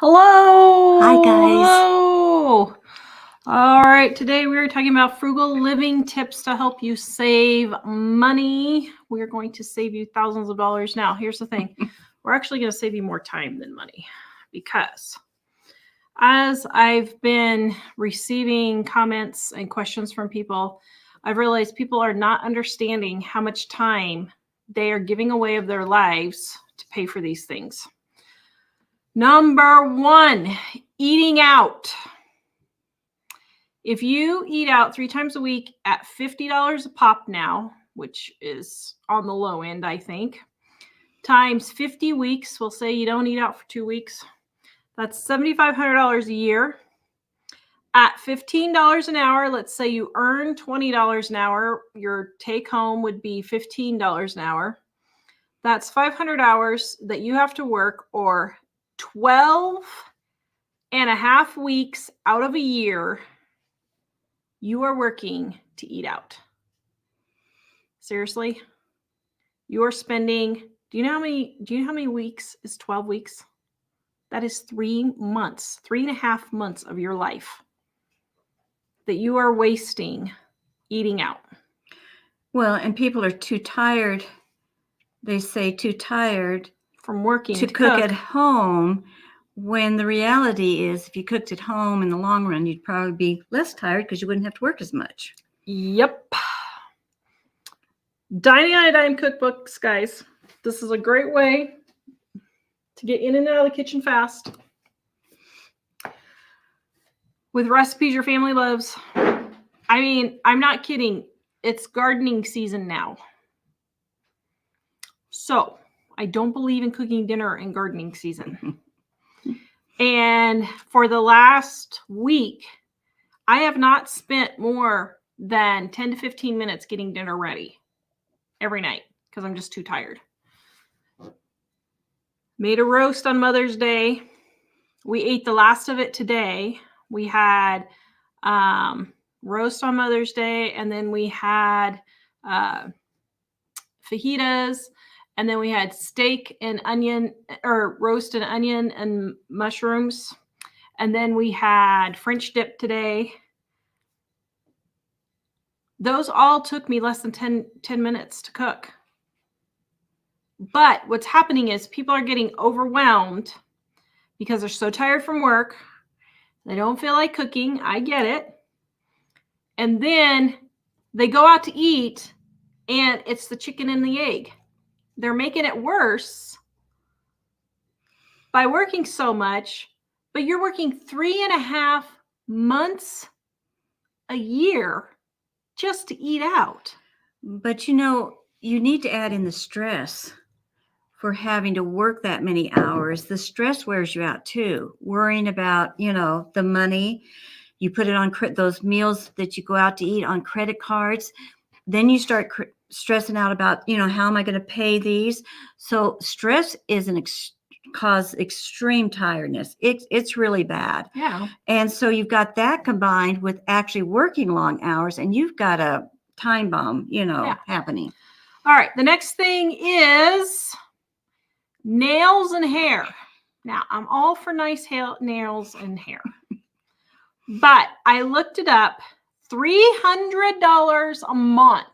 Hello. Hi, guys. Hello. All right. Today we are talking about frugal living tips to help you save money. We are going to save you thousands of dollars. Now, here's the thing. We're actually going to save you more time than money because as I've been receiving comments and questions from people, I've realized people are not understanding how much time they are giving away of their lives to pay for these things. Number one, eating out. If you eat out 3 times a week at $50 a pop now, which is on the low end, I think, times 50 weeks, we'll say you don't eat out for 2 weeks, that's $7,500 a year. At $15 an hour, let's say you earn $20 an hour, your take home would be $15 an hour. That's 500 hours that you have to work, or 12 and a half weeks out of a year you are working to eat out. Seriously? You are spending, do you know how many weeks is 12 weeks? That is 3 months, 3.5 months of your life that you are wasting eating out. Well, and people are too tired. They say too tired from working to cook at home, when the reality is if you cooked at home in the long run, you'd probably be less tired because you wouldn't have to work as much. Yep. Dining on a Dime cookbooks, guys. This is a great way to get in and out of the kitchen fast with recipes your family loves. I mean, I'm not kidding. It's gardening season now. So I don't believe in cooking dinner in gardening season. And for the last week, I have not spent more than 10 to 15 minutes getting dinner ready every night because I'm just too tired. Made a roast on Mother's Day. We ate the last of it today. We had roast on Mother's Day, and then we had fajitas, and then we had steak and onion, or roast and onion and mushrooms. And then we had French dip today. Those all took me less than 10 minutes to cook. But what's happening is people are getting overwhelmed because they're so tired from work. They don't feel like cooking. I get it. And then they go out to eat, and it's the chicken and the egg. They're making it worse by working so much, but you're working 3.5 months a year just to eat out. But you know, you need to add in the stress for having to work that many hours. The stress wears you out too. Worrying about, the money. You put it on those meals that you go out to eat on credit cards. Then you start stressing out about, how am I going to pay these? So stress is cause extreme tiredness. It's really bad. Yeah. And so you've got that combined with actually working long hours, and you've got a time bomb, happening. All right. The next thing is nails and hair. Now, I'm all for nice nails and hair. But I looked it up. $300 a month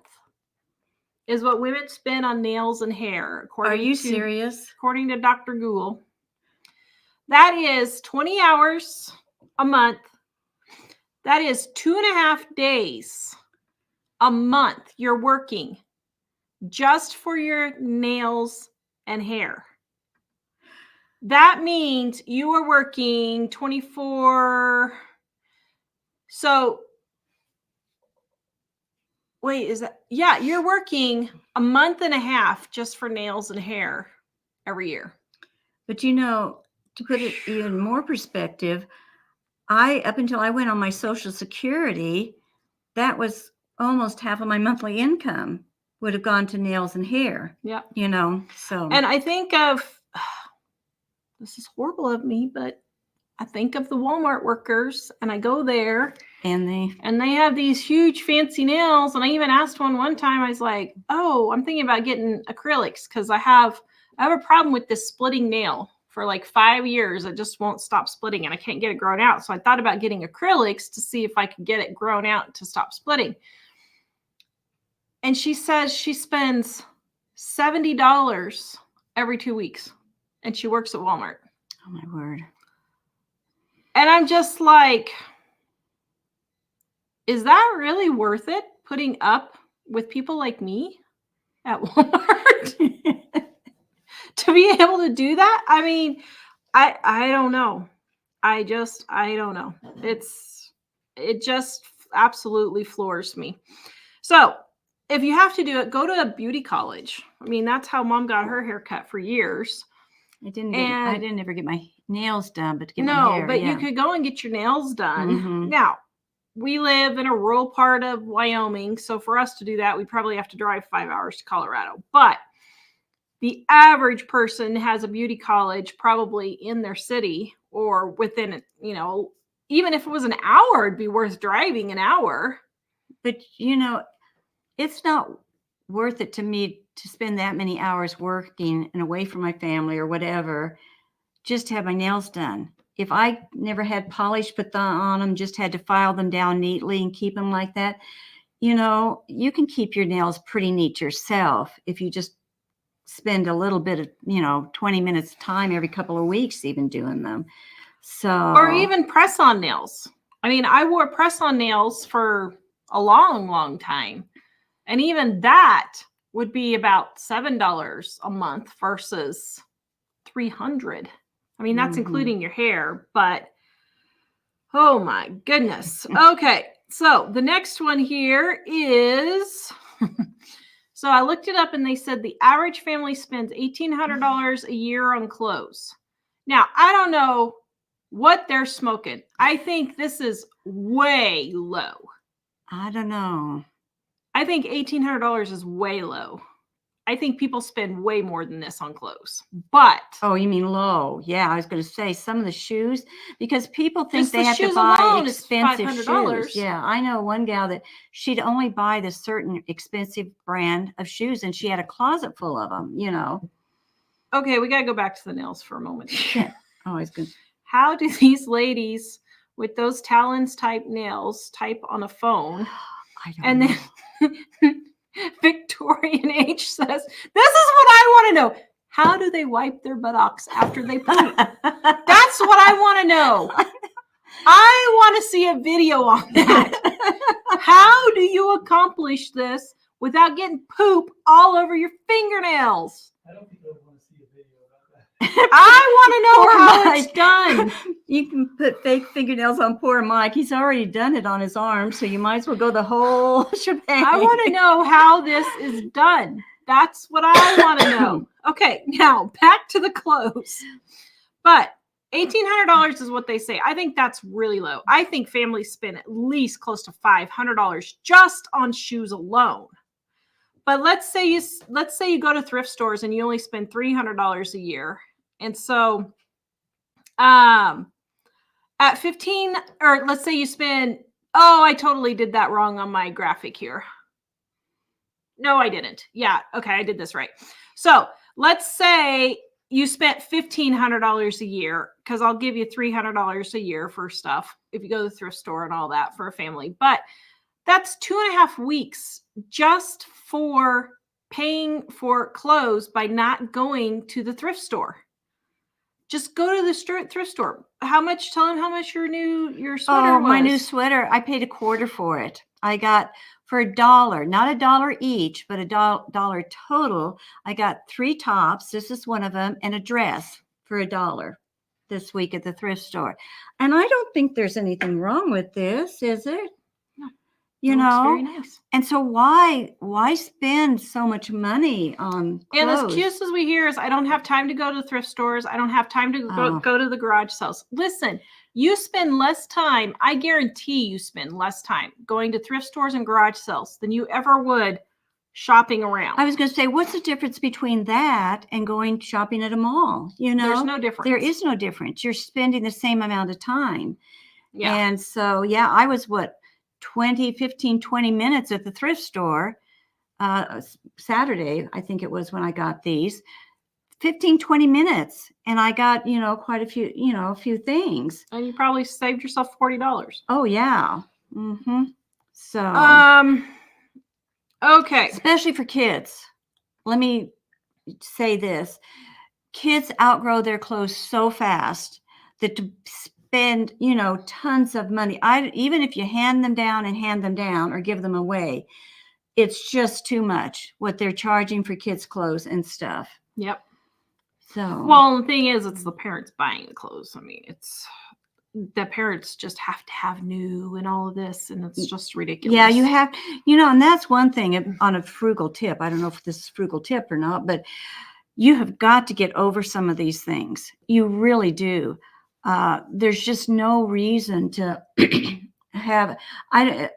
is what women spend on nails and hair. Are you serious? According to Dr. Google. That is 20 hours a month. That is 2.5 days a month you're working just for your nails and hair. That means you are working 24. So, wait, is that? Yeah, you're working a month and a half just for nails and hair every year. But to put it even more perspective, up until I went on my Social Security, that was almost half of my monthly income would have gone to nails and hair. Yeah. So. And I think of, this is horrible of me, but I think of the Walmart workers, and I go there and they have these huge fancy nails. And I even asked one time, I was like, oh, I'm thinking about getting acrylics because I have a problem with this splitting nail for like 5 years. It just won't stop splitting and I can't get it grown out. So I thought about getting acrylics to see if I could get it grown out to stop splitting. And she says she spends $70 every 2 weeks and she works at Walmart. Oh my word. And I'm just like, is that really worth it, putting up with people like me at Walmart to be able to do that? I mean, I don't know. I don't know. It just absolutely floors me. So if you have to do it, go to a beauty college. I mean, that's how Mom got her hair cut for years. I didn't ever get my nails done, but to get my hair. No, but you could go and get your nails done. Mhm. Now, we live in a rural part of Wyoming, so for us to do that, we probably have to drive 5 hours to Colorado. But the average person has a beauty college probably in their city or within, you know, even if it was an hour, it'd be worth driving an hour. But, you know, it's not worth it to me to spend that many hours working and away from my family or whatever, just to have my nails done. If I never had polish put on them, just had to file them down neatly and keep them like that, you know, you can keep your nails pretty neat yourself if you just spend a little bit of, you know, 20 minutes time every couple of weeks even doing them. So, or even press-on nails. I mean, I wore press-on nails for a long, long time. And even that would be about $7 a month versus $300. I mean, that's including your hair, but oh my goodness. Okay, so the next one here is, so I looked it up and they said the average family spends $1,800 a year on clothes. Now, I don't know what they're smoking. I think this is way low. I don't know. I think $1,800 is way low. I think people spend way more than this on clothes. But oh, you mean low? Yeah, I was going to say some of the shoes, because people think just they the have to shoes buy alone is expensive $500. shoes. Yeah, I know one gal that she'd only buy this certain expensive brand of shoes, and she had a closet full of them. You know. Okay, we got to go back to the nails for a moment. Yeah. Oh, it's good. How do these ladies with those talons type nails type on a phone? I don't And know. then Victorian H says, this is what I want to know. How do they wipe their buttocks after they poop? That's what I want to know. I want to see a video on that. How do you accomplish this without getting poop all over your fingernails? I don't think I want to see a video about that. I want to know how it's done. You can put fake fingernails on poor Mike. He's already done it on his arm, so you might as well go the whole shebang. I want to know how this is done. That's what I want to know. Okay, now back to the clothes. But $1,800 is what they say. I think that's really low. I think families spend at least close to $500 just on shoes alone. But let's say you go to thrift stores and you only spend $300 a year. And so at 15, or let's say you spend, oh, I totally did that wrong on my graphic here. No, I didn't. Yeah, okay, I did this right. So let's say you spent $1,500 a year, because I'll give you $300 a year for stuff if you go to the thrift store and all that for a family. But that's 2.5 weeks just for paying for clothes by not going to the thrift store. Just go to the thrift store. How much? Tell them how much your sweater was. My new sweater, I paid $1/4 for it. I got for $1, not $1 each, but $1 total. I got 3 tops. This is one of them, and a dress for $1 this week at the thrift store. And I don't think there's anything wrong with this, is it? No. You It looks know, very nice. and so why spend so much money on clothes? And as cute as we hear is, I don't have time to go to thrift stores. I don't have time to go to the garage sales. Listen, you spend less time. I guarantee you spend less time going to thrift stores and garage sales than you ever would shopping around. I was going to say, what's the difference between that and going shopping at a mall? You know, There's no difference. There is no difference. You're spending the same amount of time. Yeah. And so, yeah, I was 20 minutes at the thrift store Saturday, I think it was when I got these. 15, 20 minutes and I got, quite a few things. And you probably saved yourself $40. Oh yeah. So Okay. especially for kids. Let me say this. Kids outgrow their clothes so fast that to spend, tons of money, even if you hand them down or give them away, it's just too much what they're charging for kids' clothes and stuff. Yep. So, well, the thing is, it's the parents buying the clothes. I mean, it's the parents just have to have new and all of this, and it's just ridiculous. Yeah, you have, and that's one thing on a frugal tip. I don't know if this is a frugal tip or not, but you have got to get over some of these things. You really do. There's just no reason to have, I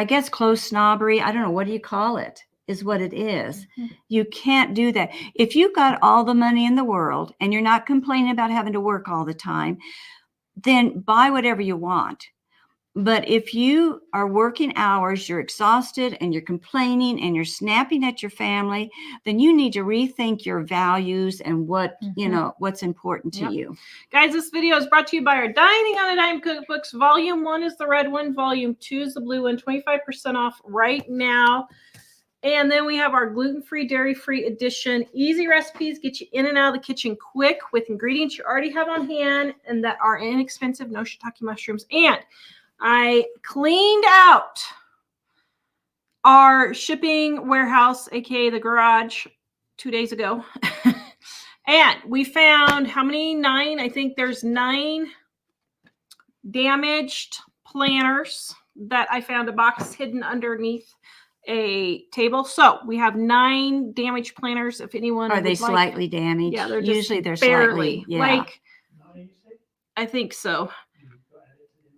guess, clothes snobbery. I don't know. What do you call it? Is what it is. You can't do that. If you've got all the money in the world and you're not complaining about having to work all the time, then buy whatever you want. But if you are working hours, you're exhausted and you're complaining and you're snapping at your family, then you need to rethink your values and what, what's important to you. Guys, this video is brought to you by our Dining on a Dime cookbooks. Volume 1 is the red one. Volume 2 is the blue one. 25% off right now. And then we have our gluten-free, dairy-free edition. Easy recipes get you in and out of the kitchen quick with ingredients you already have on hand and that are inexpensive. No shiitake mushrooms. And I cleaned out our shipping warehouse, aka the garage, 2 days ago. And we found how many? 9? I think there's 9 damaged planners that I found a box hidden underneath a table. So we have 9 damaged planners. If anyone are they slightly damaged? Yeah, they're usually they're barely slightly, like. I think so.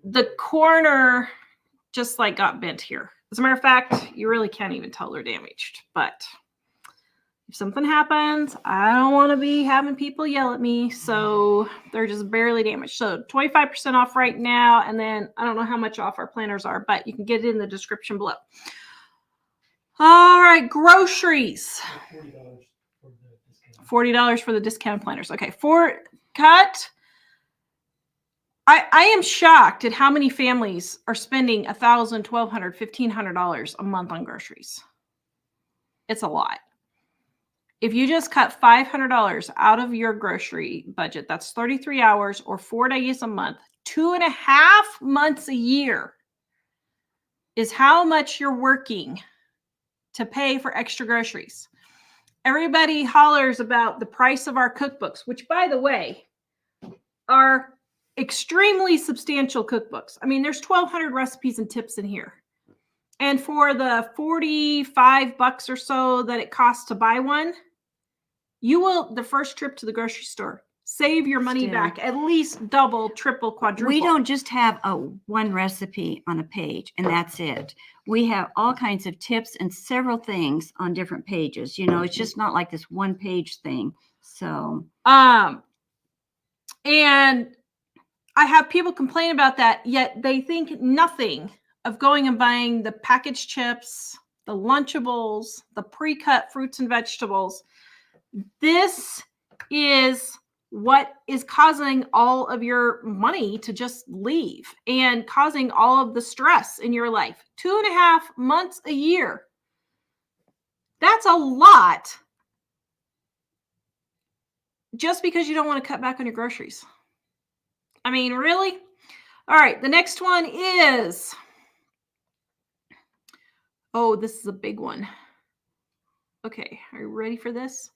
The corner just like got bent here. As a matter of fact, you really can't even tell they're damaged. But if something happens, I don't want to be having people yell at me. So they're just barely damaged. So 25% off right now. And then I don't know how much off our planners are, but you can get it in the description below. All right, groceries. $40 for the discount planners. Okay, cut. I am shocked at how many families are spending $1,000, $1,200, $1,500 a month on groceries. It's a lot. If you just cut $500 out of your grocery budget, that's 33 hours or 4 days a month, 2.5 months a year is how much you're working to pay for extra groceries. Everybody hollers about the price of our cookbooks, which, by the way, are extremely substantial cookbooks. I mean, there's 1,200 recipes and tips in here. And for the $45 or so that it costs to buy one, you will, the first trip to the grocery store, save your money back at least double, triple, quadruple. We don't just have one recipe on a page and that's it. We have all kinds of tips and several things on different pages. It's just not like this one page thing. So, and I have people complain about that, yet they think nothing of going and buying the packaged chips, the Lunchables, the pre-cut fruits and vegetables. This is what is causing all of your money to just leave and causing all of the stress in your life. 2.5 months a year. That's a lot. Just because you don't want to cut back on your groceries. I mean, really? All right, the next one is, this is a big one. Okay, are you ready for this?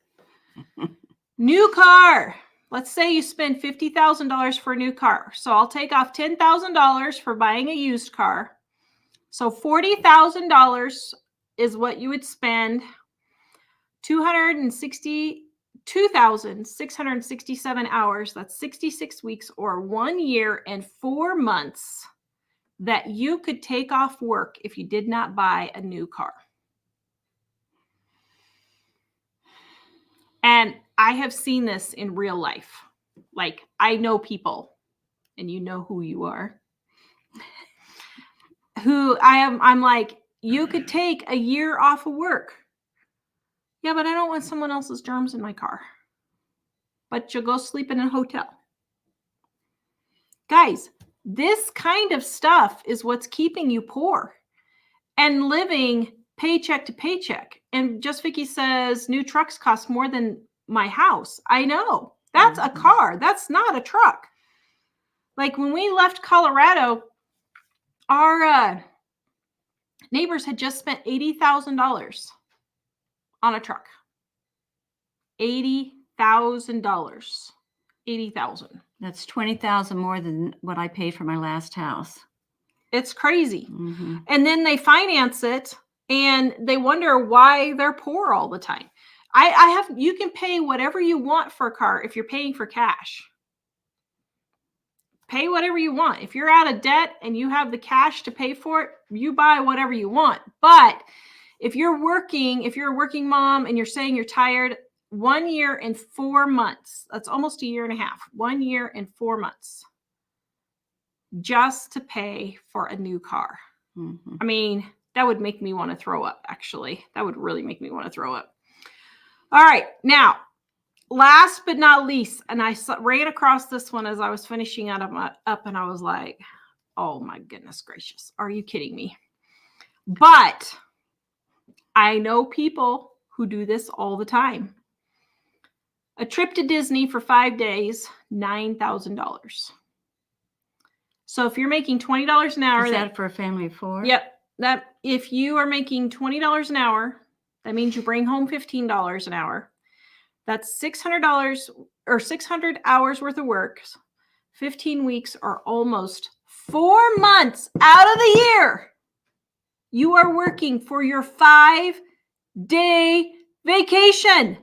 New car. Let's say you spend $50,000 for a new car. So I'll take off $10,000 for buying a used car. So $40,000 is what you would spend. 262,667 hours. That's 66 weeks or 1 year and 4 months that you could take off work if you did not buy a new car. And I have seen this in real life. Like, I know people, and you know who you are, who I'm like, you could take a year off of work. Yeah, but I don't want someone else's germs in my car. but you'll go sleep in a hotel. Guys, this kind of stuff is what's keeping you poor and living paycheck to paycheck. And Just Vicky says new trucks cost more than my house. I know. That's a car. That's not a truck. Like when we left Colorado, our neighbors had just spent $80,000 on a truck. $80,000. $80,000. That's $20,000 more than what I paid for my last house. It's crazy. Mm-hmm. And then they finance it and they wonder why they're poor all the time. You can pay whatever you want for a car if you're paying for cash. Pay whatever you want. If you're out of debt and you have the cash to pay for it, you buy whatever you want. But if you're a working mom and you're saying you're tired, 1 year and 4 months, that's almost a year and a half, 1 year and 4 months just to pay for a new car. Mm-hmm. I mean, that would make me want to throw up, actually. That would really make me want to throw up. All right. Now, last but not least, and I ran across this one as I was finishing up and I was like, oh my goodness gracious. Are you kidding me? But I know people who do this all the time. A trip to Disney for 5 days, $9,000. So if you're making $20 an hour. Is that for a family of 4? Yep. That if you are making $20 an hour, that means you bring home $15 an hour. That's $600 or 600 hours worth of work. 15 weeks are almost 4 months out of the year. You are working for your 5-day vacation.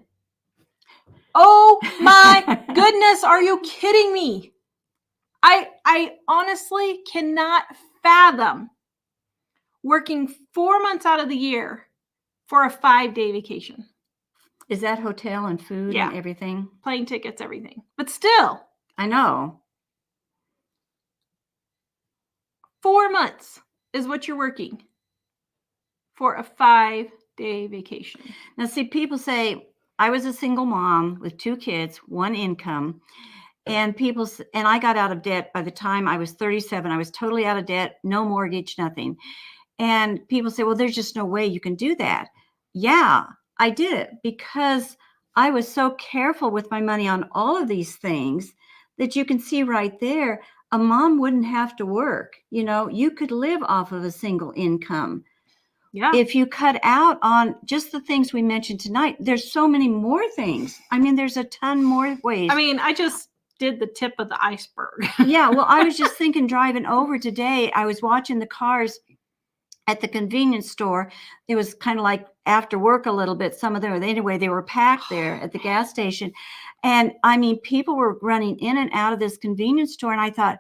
Oh my goodness. Are you kidding me? I honestly cannot fathom working 4 months out of the year for a 5-day vacation. Is that hotel and food and everything? Plane tickets, everything. But still. I know. 4 months is what you're working for a 5-day vacation. Now, see, people say, I was a single mom with 2 kids, 1 income. And I got out of debt by the time I was 37. I was totally out of debt, no mortgage, nothing. And people say, well, there's just no way you can do that. Yeah, I did it because I was so careful with my money on all of these things that you can see right there. A mom wouldn't have to work. You know, you could live off of a single income. Yeah. If you cut out on just the things we mentioned tonight, there's so many more things. I mean, there's a ton more ways. I mean, I just did the tip of the iceberg. Yeah. Well, I was just thinking driving over today, I was watching the cars at the convenience store. It was kind of like after work a little bit. Some of them, anyway, they were packed there at the gas station. And I mean, people were running in and out of this convenience store. And I thought,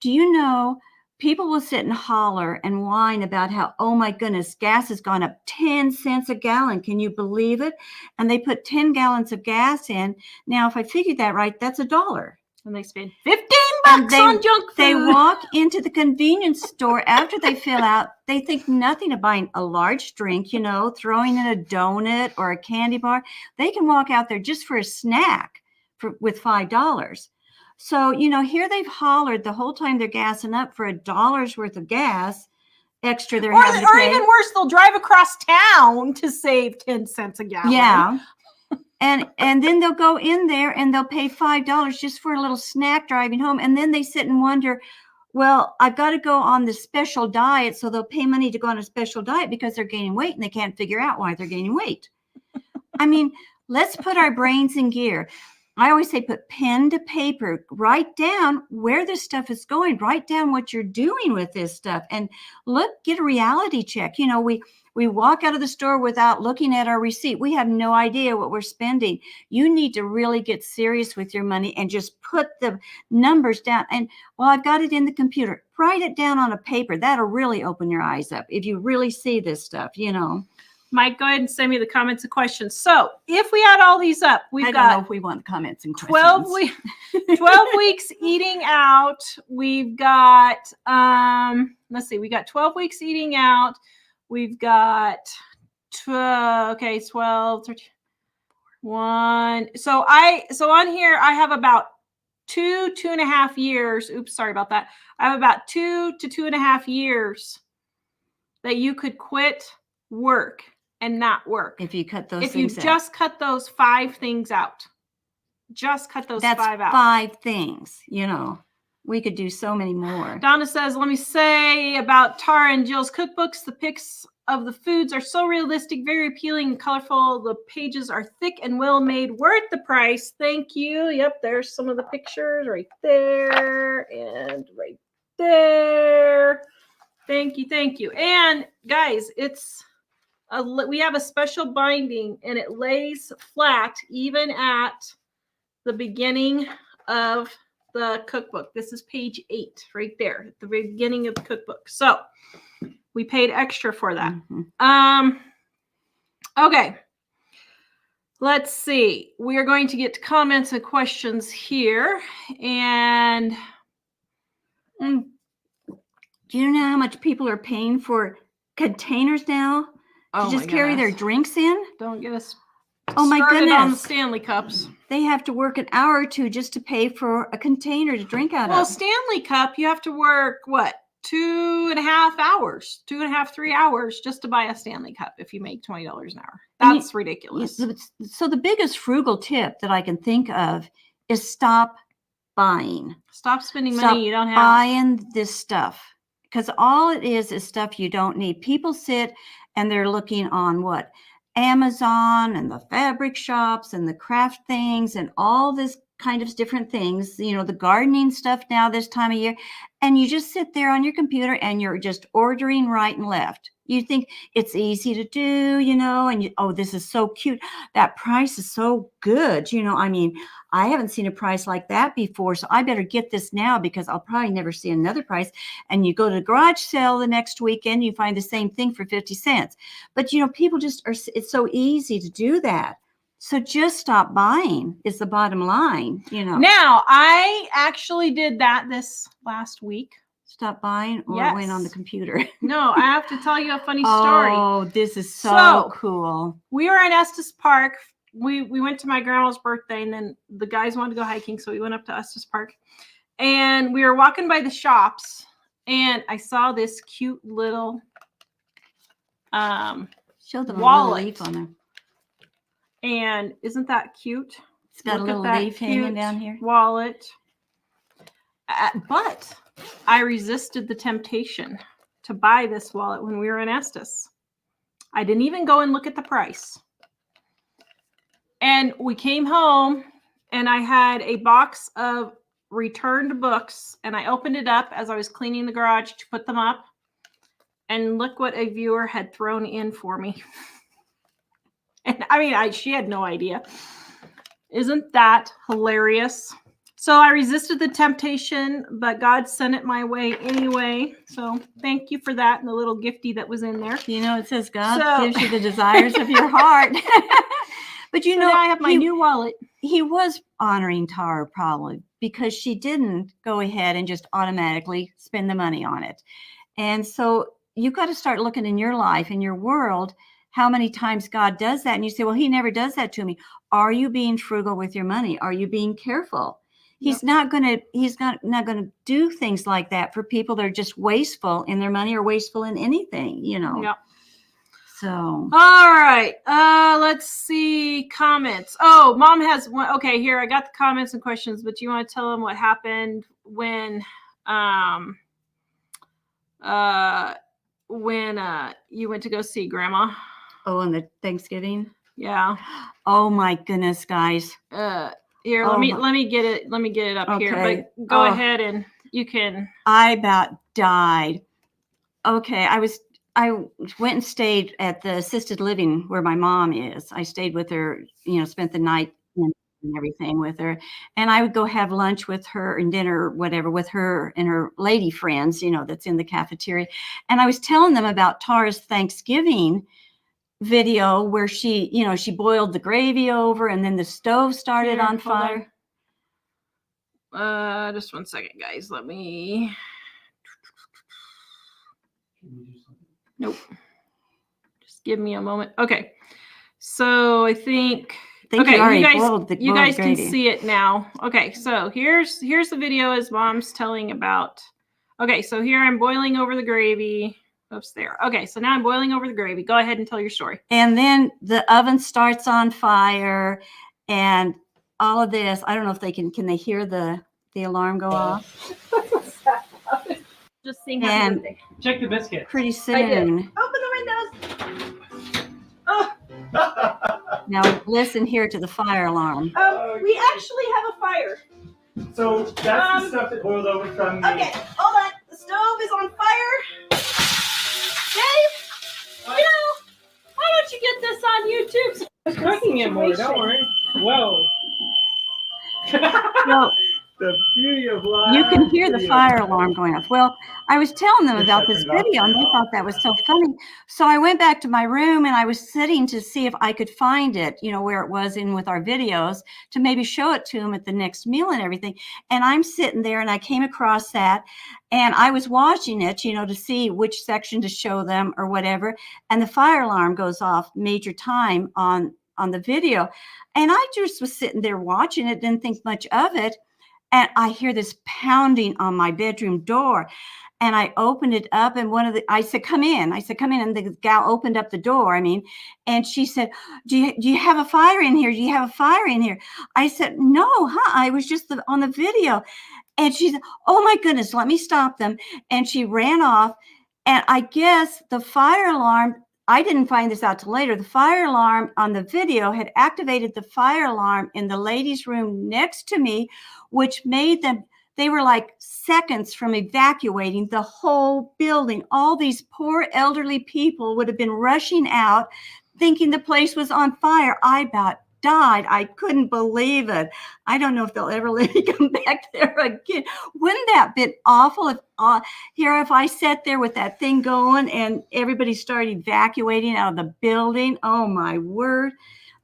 do you know, people will sit and holler and whine about how, oh my goodness, gas has gone up 10 cents a gallon. Can you believe it? And they put 10 gallons of gas in. Now, if I figured that right, that's $1. And they spend $15 on junk food. They walk into the convenience store after they fill out. They think nothing of buying a large drink, you know, throwing in a donut or a candy bar. They can walk out there just for a snack with $5. So, you know, here they've hollered the whole time they're gassing up for $1 worth of gas extra they're having to pay. Or even worse, they'll drive across town to save 10 cents a gallon. Yeah. And then they'll go in there and they'll pay $5 just for a little snack driving home. And then they sit and wonder, well, I've got to go on this special diet. So they'll pay money to go on a special diet because they're gaining weight and they can't figure out why they're gaining weight. I mean, let's put our brains in gear. I always say put pen to paper, write down where this stuff is going, write down what you're doing with this stuff and get a reality check. You know, we walk out of the store without looking at our receipt. We have no idea what we're spending. You need to really get serious with your money and just put the numbers down. And well, I've got it in the computer. Write it down on a paper. That'll really open your eyes up if you really see this stuff, you know. Mike, go ahead and send me the comments and questions. So if we add all these up, I don't know if we want comments and questions. 12 weeks eating out. We've got, let's see, we got 12 weeks eating out. We've got, 12, 13. One. So on here I have about 2.5 years. Oops, sorry about that. I have about 2 to 2.5 years that you could quit work and not work. If you cut those if you things out. just cut those 5 things out. Just cut those That's 5 out. 5 things, you know. We could do so many more. Donna says, let me say about Tara and Jill's cookbooks, the pics of the foods are so realistic, very appealing and colorful. The pages are thick and well made, worth the price. Thank you. Yep, there's some of the pictures right there and right there. Thank you, thank you. And guys, we have a special binding and it lays flat even at the beginning of the cookbook. This is page 8 right there at the beginning of the cookbook. So we paid extra for that. Okay. Let's see. We are going to get to comments and questions here. And do you know how much people are paying for containers now to just carry their drinks in? Don't get us Oh my started goodness. on the Stanley cups. They have to work an hour or 2 just to pay for a container to drink out Well, of. Stanley cup, you have to work what? 2.5 hours, 2.5, 3 hours just to buy a Stanley cup if you make $20 an hour. That's ridiculous. So the biggest frugal tip that I can think of is stop buying. Stop spending Stop money you don't have. buying this stuff. Because all it is stuff you don't need. People sit and they're looking on what? Amazon and the fabric shops and the craft things and all this kind of different things, you know, the gardening stuff now this time of year. And you just sit there on your computer and you're just ordering right and left. You think it's easy to do, you know, and oh, this is so cute. That price is so good. You know, I mean, I haven't seen a price like that before, so I better get this now because I'll probably never see another price. And you go to the garage sale the next weekend, you find the same thing for 50 cents. But, you know, people just are, it's so easy to do that. So just stop buying is the bottom line, you know. Now, I actually did that this last week. Stop buying or Yes. went on the computer? No, I have to tell you a funny story. Oh, this is so cool. We were in Estes Park. We went to my grandma's birthday, and then the guys wanted to go hiking, so we went up to Estes Park. And we were walking by the shops, and I saw this cute little Show them wallet. a little leaf on there. And isn't that cute? It's got a little leaf hanging down here. Wallet. But I resisted the temptation to buy this wallet when we were in Estes. I didn't even go and look at the price. And we came home and I had a box of returned books and I opened it up as I was cleaning the garage to put them up. And look what a viewer had thrown in for me. And I mean, she had no idea. Isn't that hilarious? So I resisted the temptation, but God sent it my way anyway. So thank you for that and the little gifty that was in there. You know, it says God gives you the desires of your heart. But you know, I have my new wallet. He was honoring Tara probably because she didn't go ahead and just automatically spend the money on it. And so you got to start looking in your life, in your world, how many times God does that. And you say, well, he never does that to me. Are you being frugal with your money? Are you being careful? He's not going to do things like that for people that are just wasteful in their money or wasteful in anything, you know. Yep. So. All right. Let's see comments. Oh, Mom has one. Okay, here I got the comments and questions, but you want to tell them what happened when you went to go see Grandma? Oh, on the Thanksgiving? Yeah. Oh my goodness, guys. Here, let me get it. Let me get it up here. But go ahead and you can. I about died. Okay, I went and stayed at the assisted living where my mom is. I stayed with her, you know, spent the night and everything with her. And I would go have lunch with her and dinner, whatever, with her and her lady friends, you know, that's in the cafeteria. And I was telling them about Tara's Thanksgiving video where she, you know, she boiled the gravy over and then the stove started on fire. Just one second, guys. Let me. Nope. Just give me a moment. Okay. So I think think Okay, you already you guys, boiled the you guys can gravy. see it now. Okay, so here's the video as Mom's telling about. Okay, so here I'm boiling over the gravy. Oops, there. Okay, so now I'm boiling over the gravy. Go ahead and tell your story. And then the oven starts on fire and all of this. I don't know if they can they hear the alarm go off? Just sing happy happy And- birthday. Check the biscuit. Pretty I did. soon. Open the windows. Oh, Now listen here to the fire alarm. we actually have a fire. So that's the stuff that boiled over from the... Okay, hold on. The stove is on fire. Dave, you know, why don't you get this on YouTube? I was cooking it more, don't worry. Whoa. Well, The beauty of life. you can hear the fire alarm going off. Well, I was telling them about this video and they thought that was so funny. So I went back to my room and I was sitting to see if I could find it, you know, where it was in with our videos to maybe show it to them at the next meal and everything. And I'm sitting there and I came across that and I was watching it, you know, to see which section to show them or whatever. And the fire alarm goes off major time on the video. And I just was sitting there watching it, didn't think much of it. And I hear this pounding on my bedroom door. And I opened it up and I said, come in. I said, come in. And the gal opened up the door. And she said, do you have a fire in here? Do you have a fire in here? I said, no, I was just on the video. And she said, oh my goodness, let me stop them. And she ran off. And I guess the fire alarm, I didn't find this out till later. The fire alarm on the video had activated the fire alarm in the ladies' room next to me, which made them, they were like seconds from evacuating the whole building. All these poor elderly people would have been rushing out thinking the place was on fire. I about died. I couldn't believe it. I don't know if they'll ever let me come back there again. Wouldn't that have been awful if I sat there with that thing going and everybody started evacuating out of the building? Oh my word.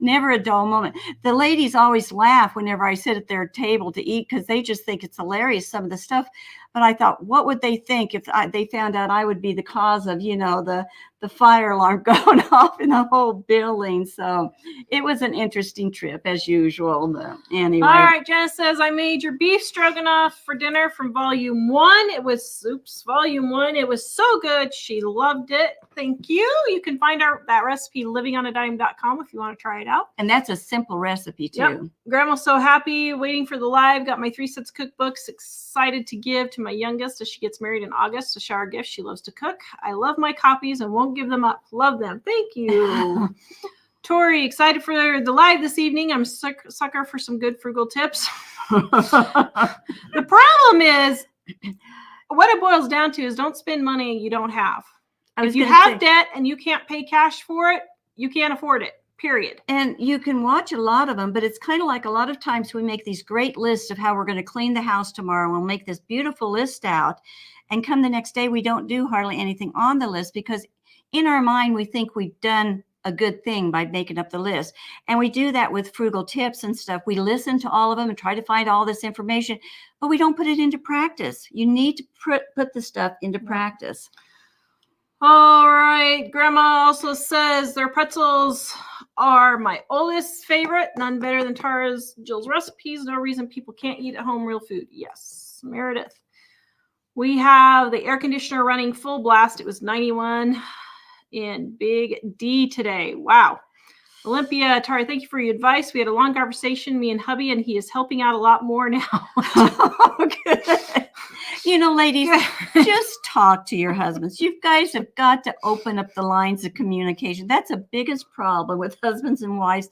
Never a dull moment. The ladies always laugh whenever I sit at their table to eat because they just think it's hilarious, some of the stuff. But I thought, what would they think if they found out I would be the cause of, you know, the fire alarm going off in the whole building? So it was an interesting trip as usual. But anyway. All right, Jenna says, I made your beef stroganoff for dinner from volume 1. It was volume 1. It was so good. She loved it. Thank you. You can find that recipe livingonadime.com if you want to try it out. And that's a simple recipe too. Yep. Grandma's so happy, waiting for the live. Got my 3 sets cookbooks, excited to give to my youngest as she gets married in August. A shower gift. She loves to cook. I love my copies and won't give them up. Love them. Thank you. Tori, excited for the live this evening. I'm sucker for some good frugal tips. The problem is, what it boils down to is don't spend money you don't have. If you have debt and you can't pay cash for it, you can't afford it, period. And you can watch a lot of them, but it's kind of like a lot of times we make these great lists of how we're going to clean the house tomorrow. We'll make this beautiful list out. And come the next day, we don't do hardly anything on the list because in our mind, we think we've done a good thing by making up the list. And we do that with frugal tips and stuff. We listen to all of them and try to find all this information, but we don't put it into practice. You need to put the stuff into practice. All right. Grandma also says their pretzels are my oldest favorite. None better than Tara's Jill's recipes. No reason people can't eat at home real food. Yes, Meredith. We have the air conditioner running full blast. It was 91 in Big D today. Wow. Olympia, Tara, thank you for your advice. We had a long conversation, me and hubby, and he is helping out a lot more now. Good. You know, ladies, just talk to your husbands. You guys have got to open up the lines of communication. That's the biggest problem with husbands and wives.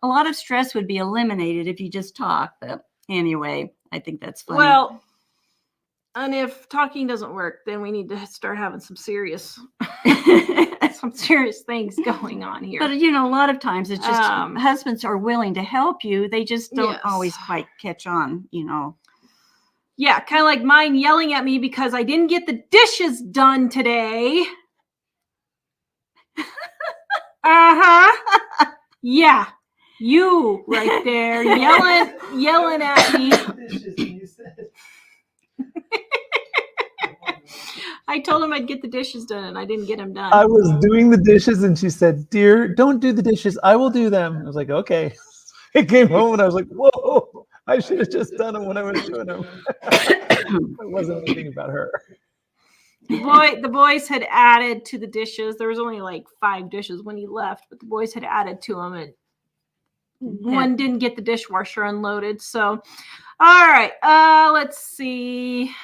A lot of stress would be eliminated if you just talk. But anyway, I think that's funny. Well, and if talking doesn't work, then we need to start having some serious things going on here. But, you know, a lot of times it's just husbands are willing to help you. They just don't always quite catch on, you know. Yeah, kind of like mine yelling at me because I didn't get the dishes done today. Uh-huh. Yeah, you right there yelling at me. I told him I'd get the dishes done, and I didn't get them done. I was doing the dishes, and she said, "Dear, don't do the dishes. I will do them." I was like, "Okay." I came home and I was like, whoa, I should have just done them when I was doing them. It wasn't anything about her. The boys had added to the dishes. There was only like 5 dishes when he left, but the boys had added to them, and one didn't get the dishwasher unloaded. So, all right, let's see.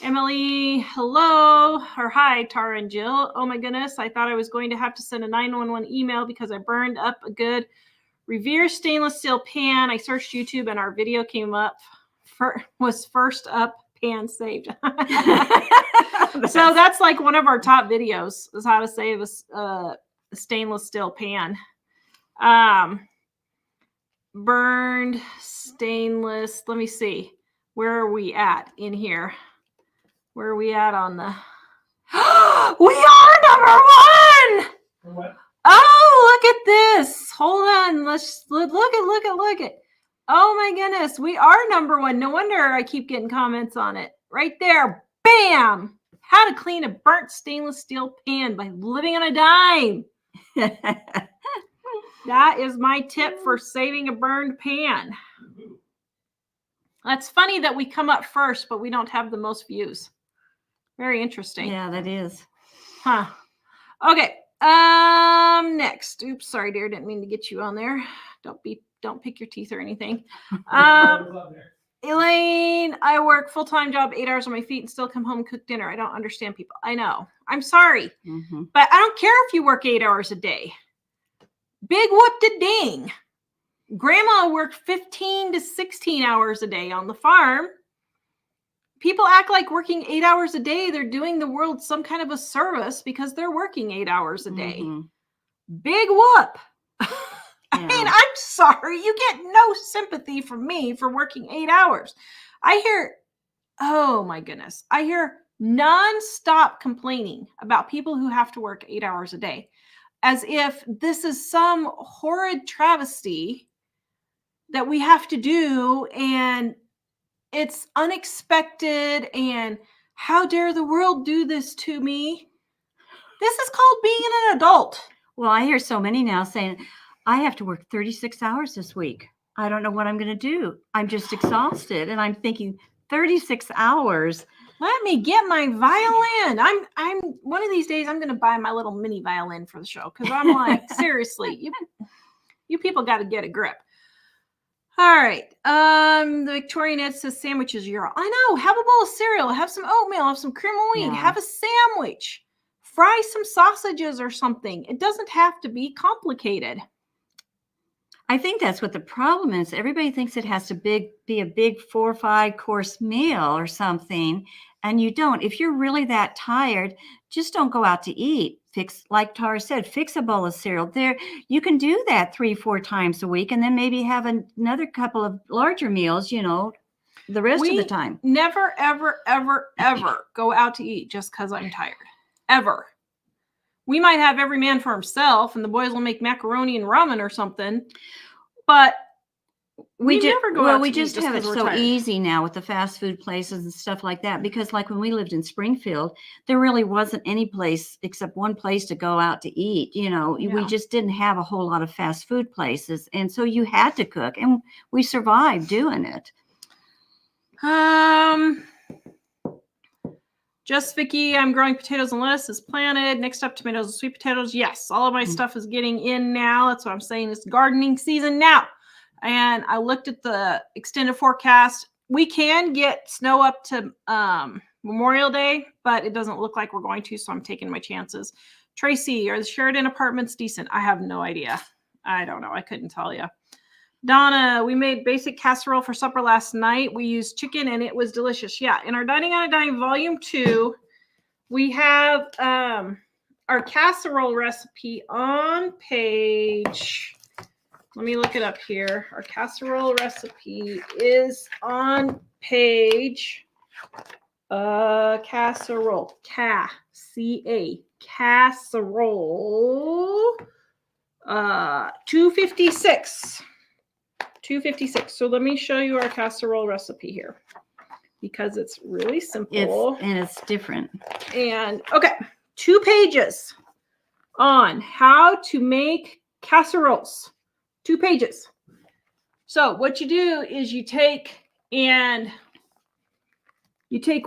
Emily, hello, or hi, Tara and Jill. Oh my goodness, I thought I was going to have to send a 911 email because I burned up a good Revere stainless steel pan. I searched YouTube and our video came up, was first up, pan saved. So that's like one of our top videos, is how to save a stainless steel pan. Burned stainless. Let me see. Where are we at in here? Where are we at on the... We are number 1! What? Oh, look at this. Hold on. Let's look at. Oh my goodness. We are number 1. No wonder I keep getting comments on it. Right there. Bam. How to clean a burnt stainless steel pan by living on a dime. That is my tip for saving a burned pan. That's funny that we come up first, but we don't have the most views. Very interesting. Yeah, that is. Huh. Okay. Next. Oops, sorry, dear. Didn't mean to get you on there. Don't pick your teeth or anything. Elaine, I work full-time job, 8 hours on my feet and still come home and cook dinner. I don't understand people. I know. I'm sorry. Mm-hmm. But I don't care if you work 8 hours a day. Big whoop-de-ding. Grandma worked 15 to 16 hours a day on the farm. People act like working 8 hours a day, they're doing the world some kind of a service because they're working 8 hours a day. Mm-hmm. Big whoop. I Yeah. mean, I'm sorry. You get no sympathy from me for working 8 hours. I hear, oh my goodness, I hear nonstop complaining about people who have to work 8 hours a day, as if this is some horrid travesty that we have to do, and it's unexpected, and how dare the world do this to me? This is called being an adult. Well, I hear so many now saying, I have to work 36 hours this week. I don't know what I'm going to do. I'm just exhausted. And I'm thinking 36 hours. Let me get my violin. I'm one of these days I'm going to buy my little mini violin for the show, because I'm like, seriously, you people got to get a grip. All right. The Victorian Ed says sandwiches. I know. Have a bowl of cereal. Have some oatmeal. Have some cream of wheat. Yeah. Have a sandwich. Fry some sausages or something. It doesn't have to be complicated. I think that's what the problem is. Everybody thinks it has to be a big 4 or 5 course meal or something. And you don't. If you're really that tired, just don't go out to eat. Like Tara said, fix a bowl of cereal. There, you can do that 3-4 times a week, and then maybe have another couple of larger meals, the rest of the time. Never, ever, ever, ever go out to eat just because I'm tired. Ever. We might have every man for himself, and the boys will make macaroni and ramen or something, but we never go out to eat just have it 'cause we're so tired. easy now with the fast food places and stuff like that, because like when we lived in Springfield, there really wasn't any place except one place to go out to eat. We just didn't have a whole lot of fast food places, and so you had to cook, and we survived doing it. Just Vicky, I'm growing potatoes and lettuce is planted. Next up, tomatoes and sweet potatoes. Yes, all of my stuff is getting in now. That's what I'm saying. It's gardening season now. And I looked at the extended forecast. We can get snow up to Memorial Day, but it doesn't look like we're going to, so I'm taking my chances. Tracy, are the Sheridan apartments decent? I have no idea. I don't know. I couldn't tell you. Donna, we made basic casserole for supper last night. We used chicken and it was delicious. Yeah, in our Dining on a Dime Volume 2, we have our casserole recipe on page... Let me look it up here. Our casserole recipe is on page casserole. C-A. Casserole 256. 256. So let me show you our casserole recipe here, because it's really simple. It's different. And okay, 2 pages on how to make casseroles. 2 pages. So what you do is you take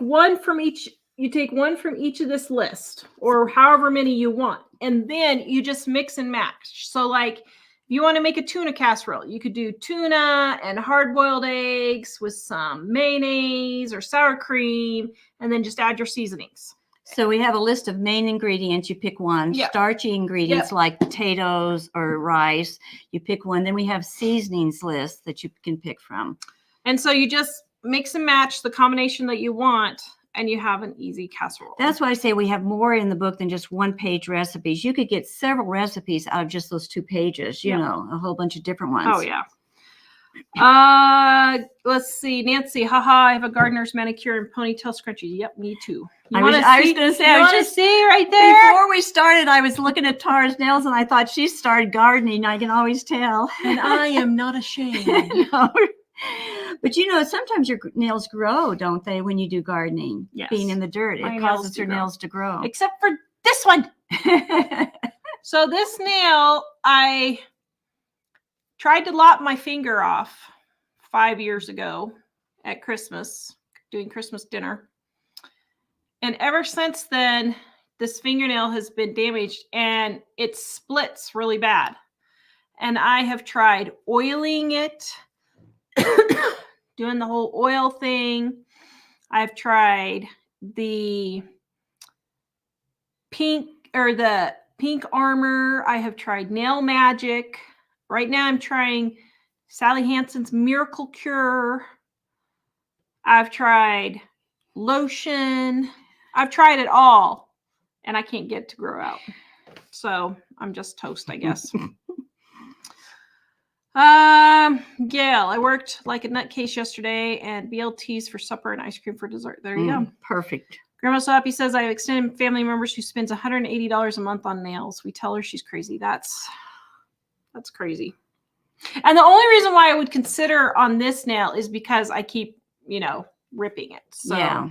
one from each. You take one from each of this list, or however many you want, and then you just mix and match. So like, if you want to make a tuna casserole, you could do tuna and hard-boiled eggs with some mayonnaise or sour cream, and then just add your seasonings. So we have a list of main ingredients. You pick one. Yep. Starchy ingredients Yep. like potatoes or rice. You pick one. Then we have seasonings list that you can pick from. And so you just mix and match the combination that you want, and you have an easy casserole. That's why I say we have more in the book than just one-page recipes. You could get several recipes out of just those 2 pages, you know, a whole bunch of different ones. Oh, yeah. Let's see. Nancy, haha, I have a gardener's manicure and ponytail scrunchie. Yep, me too. I was going to say, you want to see right there? Before we started, I was looking at Tara's nails and I thought she started gardening. I can always tell. And I am not ashamed. No. But you know, sometimes your nails grow, don't they, when you do gardening? Yes. Being in the dirt, My it nails causes do your grow. nails to grow. Except for this one. So this nail, I tried to lop my finger off 5 years ago at Christmas, doing Christmas dinner. And ever since then, this fingernail has been damaged and it splits really bad. And I have tried oiling it, doing the whole oil thing. I've tried the pink armor. I have tried nail magic. Right now I'm trying Sally Hansen's Miracle Cure. I've tried lotion. I've tried it all and I can't get it to grow out. So I'm just toast, I guess. Gail, I worked like a nutcase yesterday and BLTs for supper and ice cream for dessert. There you go. Perfect. Grandma Soppy says, I have extended family members who spends $180 a month on nails. We tell her she's crazy. That's crazy. And the only reason why I would consider on this nail is because I keep, ripping it. So, yeah.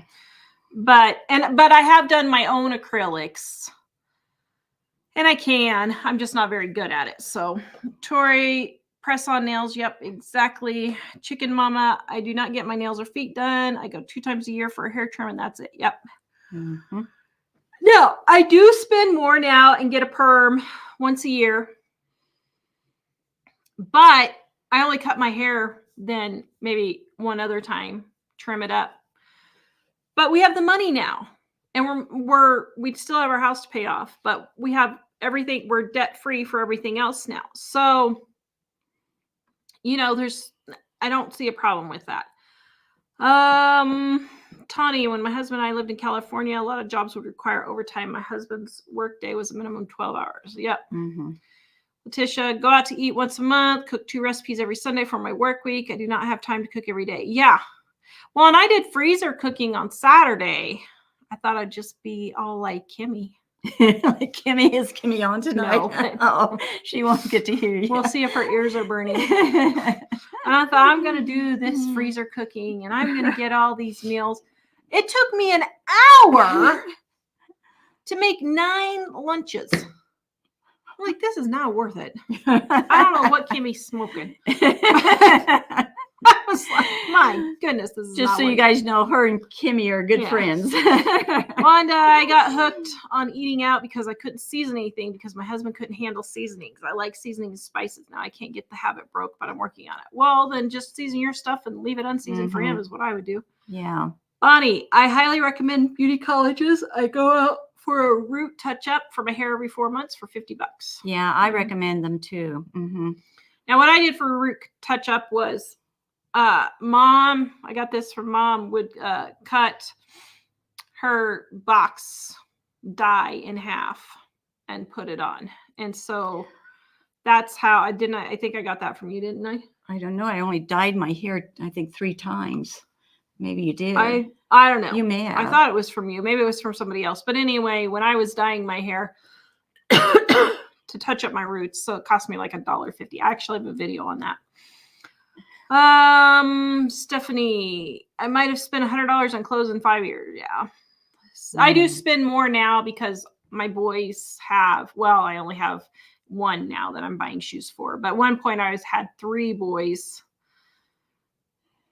But I have done my own acrylics and I'm just not very good at it. So Tori, press on nails. Yep, exactly. Chicken Mama, I do not get my nails or feet done. I go 2 times a year for a hair trim and that's it. Yep. Mm-hmm. No, I do spend more now and get a perm once a year. But I only cut my hair then maybe one other time, trim it up. But we have the money now. And we still have our house to pay off, but we have everything. We're debt free for everything else now. So, I don't see a problem with that. Tawny, when my husband and I lived in California, a lot of jobs would require overtime. My husband's work day was a minimum 12 hours. Yep. Mm-hmm. Letitia, go out to eat once a month, cook 2 recipes every Sunday for my work week. I do not have time to cook every day. Yeah. Well, and I did freezer cooking on Saturday. I thought I'd just be all like Kimmy. Like Kimmy, is Kimmy on tonight? No. Oh, she won't get to hear you. We'll see if her ears are burning. And I thought, I'm going to do this freezer cooking and I'm going to get all these meals. It took me an hour to make 9 lunches. I'm like, this is not worth it. I don't know what Kimmy's smoking. I was like, my goodness, this is just so you guys know, her and Kimmy are good friends. Wanda, I got hooked on eating out because I couldn't season anything because my husband couldn't handle seasonings. I like seasoning and spices. Now I can't get the habit broke, but I'm working on it. Well, then just season your stuff and leave it unseasoned for him is what I would do. Yeah. Bonnie, I highly recommend beauty colleges. I go out for a root touch-up for my hair every 4 months for $50. Yeah, I recommend them too. Mm-hmm. Now, what I did for a root touch-up was Mom, I got this from Mom, would cut her box dye in half and put it on. And so that's how I think I got that from you, didn't I? I don't know. I only dyed my hair, I think, 3 times. Maybe you did. I don't know. You may have. I thought it was from you. Maybe it was from somebody else. But anyway, when I was dyeing my hair to touch up my roots, so it cost me like $1.50. I actually have a video on that. Stephanie, I might have spent $100 on clothes in 5 years. Yeah. I do spend more now because my boys I only have one now that I'm buying shoes for. But at one point I had 3 boys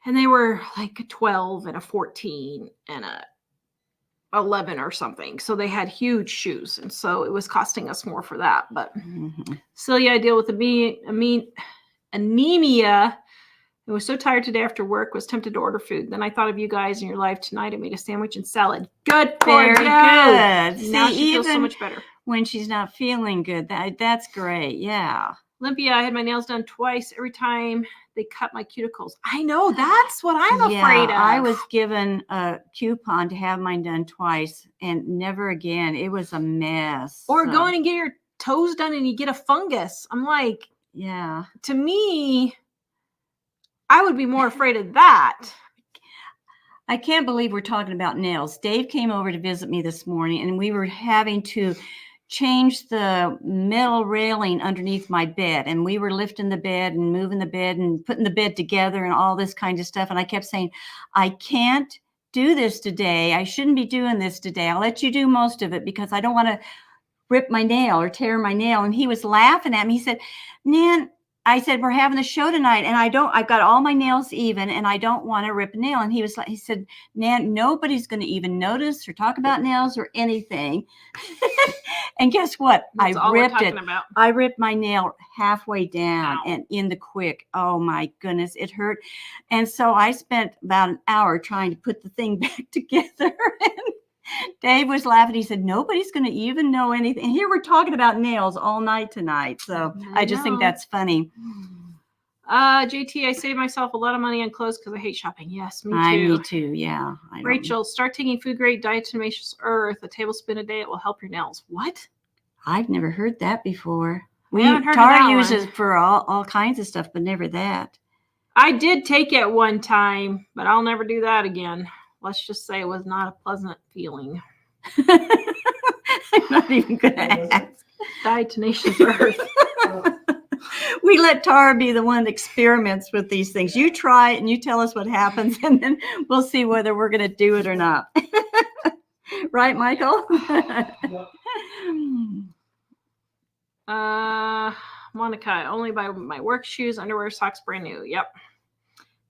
And they were like a 12 and a 14 and a 11 or something. So they had huge shoes. And so it was costing us more for that. But Celia, I deal with anemia. I was so tired today after work, was tempted to order food. Then I thought of you guys in your life tonight. I made a sandwich and salad. Good for you. Very good. Now See, she feels so even much better. when she's not feeling good, that's great. Yeah. Olympia, I had my nails done twice. Every time they cut my cuticles. I know, that's what I'm afraid of. I was given a coupon to have mine done twice and never again. It was a mess. Or go in and get your toes done and you get a fungus. I'm like, yeah. To me, I would be more afraid of that. I can't believe we're talking about nails. Dave came over to visit me this morning and we were having to change the metal railing underneath my bed. And we were lifting the bed and moving the bed and putting the bed together and all this kind of stuff. And I kept saying, I can't do this today. I shouldn't be doing this today. I'll let you do most of it because I don't want to rip my nail or tear my nail. And he was laughing at me. He said, Nan, I said, we're having a show tonight and I've got all my nails even and I don't want to rip a nail. And he said, Nan, nobody's going to even notice or talk about nails or anything. And guess what? That's all we're talking about. I ripped my nail halfway down and in the quick. Oh my goodness, it hurt. And so I spent about an hour trying to put the thing back together. And Dave was laughing. He said, nobody's going to even know anything. And here we're talking about nails all night tonight. So I just think that's funny. JT, I save myself a lot of money on clothes because I hate shopping. Yes, me too. Me too. Yeah. Rachel, start taking food grade diatomaceous earth, a tablespoon a day. It will help your nails. What? I've never heard that before. We haven't heard Tara of that uses one. for all kinds of stuff, but never that. I did take it one time, but I'll never do that again. Let's just say it was not a pleasant feeling. I'm not even going to ask. Diatomaceous earth. We let Tara be the one that experiments with these things. You try it and you tell us what happens, and then we'll see whether we're going to do it or not. Right, Michael? Monica, I only buy my work shoes, underwear, socks, brand new. Yep.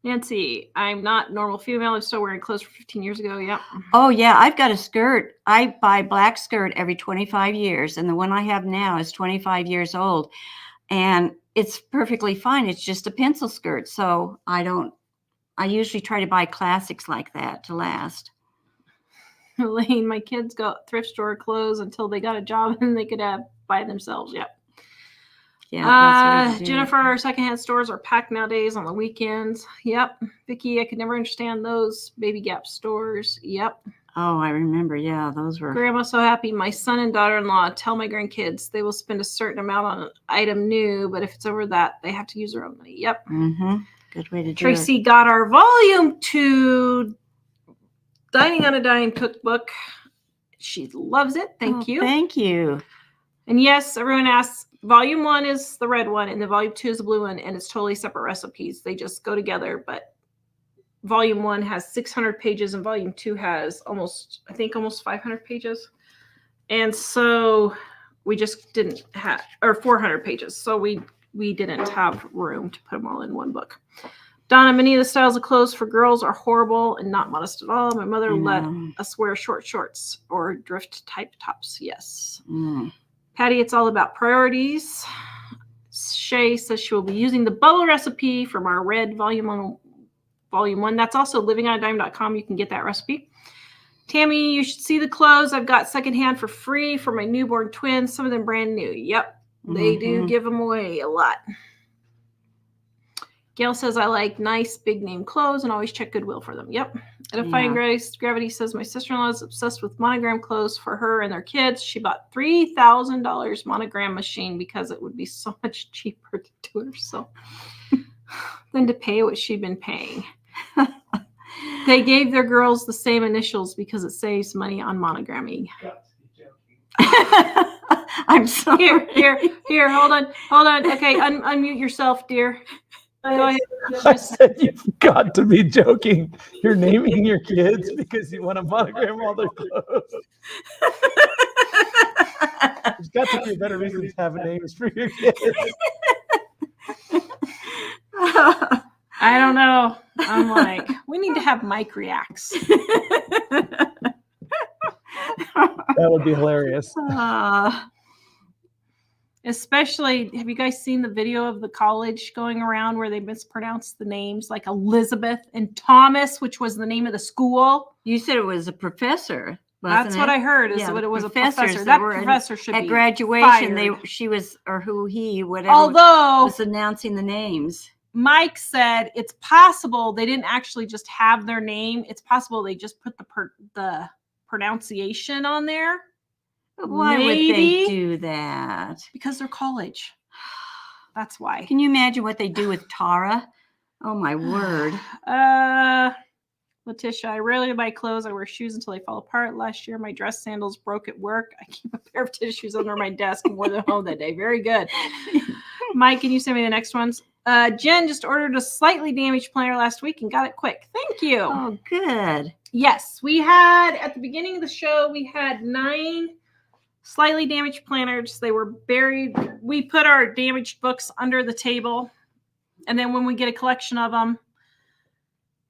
Nancy, I'm not normal female. I'm still wearing clothes from 15 years ago. Yep. Oh, yeah. I've got a skirt. I buy black skirt every 25 years. And the one I have now is 25 years old. And it's perfectly fine. It's just a pencil skirt. So I usually try to buy classics like that to last. Elaine, my kids got thrift store clothes until they got a job and they could buy themselves. Yep. Yeah. Jennifer, secondhand stores are packed nowadays on the weekends. Yep. Vicki, I could never understand those Baby Gap stores. Yep. Oh, I remember. Yeah, those were. Grandma's so happy. My son and daughter-in-law tell my grandkids they will spend a certain amount on an item new, but if it's over that, they have to use their own money. Yep. Mm-hmm. Good way to do Tracy it. got our volume 2 Dining on a Dime cookbook. She loves it. Thank you. Thank you. And yes, everyone asks, volume 1 is the red one and the volume 2 is the blue one, and it's totally separate recipes. They just go together, but volume 1 has 600 pages and volume 2 has almost 500 pages. And so we just didn't have, or 400 pages. So we didn't have room to put them all in one book. Donna, many of the styles of clothes for girls are horrible and not modest at all. My mother let us wear short shorts or drift type tops. Yes. Patty, it's all about priorities. Shay says she will be using the bubble recipe from our red volume 1. That's also livingonadime.com. You can get that recipe. Tammy, you should see the clothes I've got secondhand for free for my newborn twins. Some of them brand new. Yep. They do give them away a lot. Gail says, I like nice big name clothes and always check Goodwill for them. Yep. Edifying Gravity says, my sister-in-law is obsessed with monogram clothes for her and their kids. She bought $3,000 monogram machine because it would be so much cheaper to do it herself than to pay what she'd been paying. They gave their girls the same initials because it saves money on monogramming. I'm sorry. Here, hold on. Okay, unmute yourself, dear. Go ahead. I said you've got to be joking. You're naming your kids because you want to monogram all their clothes. There's got to be a better reason to have names for your kids. I don't know. I'm like, we need to have Mike reacts. That would be hilarious. Especially, have you guys seen the video of the college going around where they mispronounced the names like Elizabeth and Thomas, which was the name of the school? You said it was a professor. That's what I heard. Is Yeah, what it was. A professors professor. that That were in- professor should At be graduation, fired. she was, or who he, whatever, Although was announcing the names. Mike said it's possible they didn't actually just have their name. It's possible they just put the pronunciation on there. But why would they do that? Because they're college. That's why. Can you imagine what they do with Tara? Oh my word. Letitia, I rarely buy clothes. I wear shoes until they fall apart. Last year, my dress sandals broke at work. I keep a pair of tissues under my desk and wore them home that day. Very good. Mike, can you send me the next ones? Jen just ordered a slightly damaged planner last week and got it quick. Thank you. Oh, good. Yes, we had, at the beginning of the show, we had 9 slightly damaged planners. They were buried. We put our damaged books under the table. And then when we get a collection of them,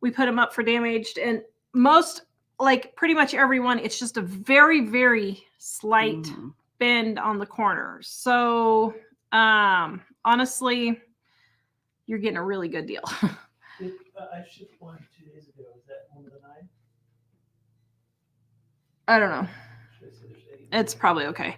we put them up for damaged. And most, like pretty much everyone, it's just a very, very slight bend on the corner. So honestly, you're getting a really good deal. I shipped one 2 days ago. Is that one of the 9? I don't know. Should I say there's 8? It's probably okay.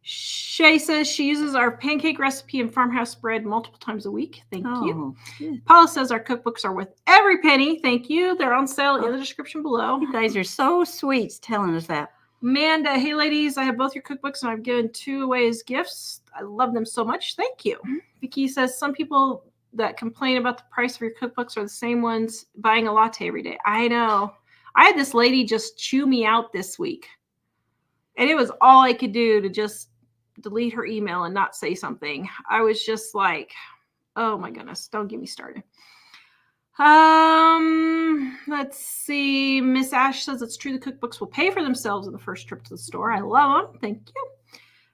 Shay says she uses our pancake recipe and farmhouse bread multiple times a week. Thank you. Good. Paula says our cookbooks are worth every penny. Thank you. They're on sale in the description below. You guys are so sweet telling us that. Amanda, hey ladies, I have both your cookbooks and I've given 2 away as gifts. I love them so much. Thank you. Vicky says some people that complain about the price of your cookbooks are the same ones buying a latte every day. I know. I had this lady just chew me out this week. And it was all I could do to just delete her email and not say something. I was just like, oh my goodness, don't get me started. Let's see. Miss Ash says it's true the cookbooks will pay for themselves in the first trip to the store. I love them. Thank you.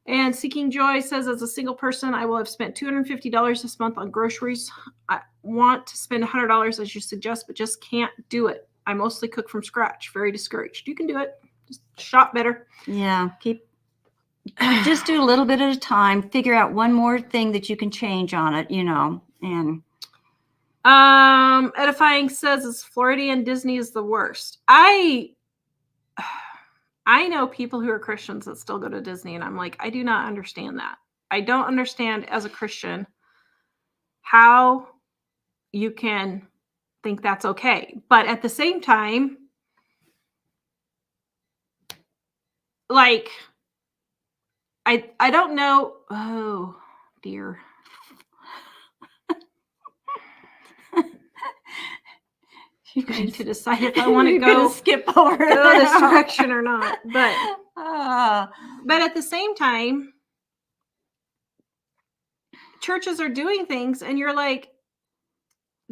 And Seeking Joy says, as a single person, I will have spent $250 this month on groceries. I want to spend $100 as you suggest, but just can't do it. I mostly cook from scratch. Very discouraged. You can do it. Just shop better. Yeah. Just do a little bit at a time. Figure out one more thing that you can change on it, and Edifying says it's Floridian Disney is the worst. I know people who are Christians that still go to Disney, and I'm like, I do not understand that. I don't understand as a Christian how you can think that's okay. But at the same time, like, I don't know. Oh dear. You need to decide if I want to go skip over this direction or not. But at the same time, churches are doing things and you're like,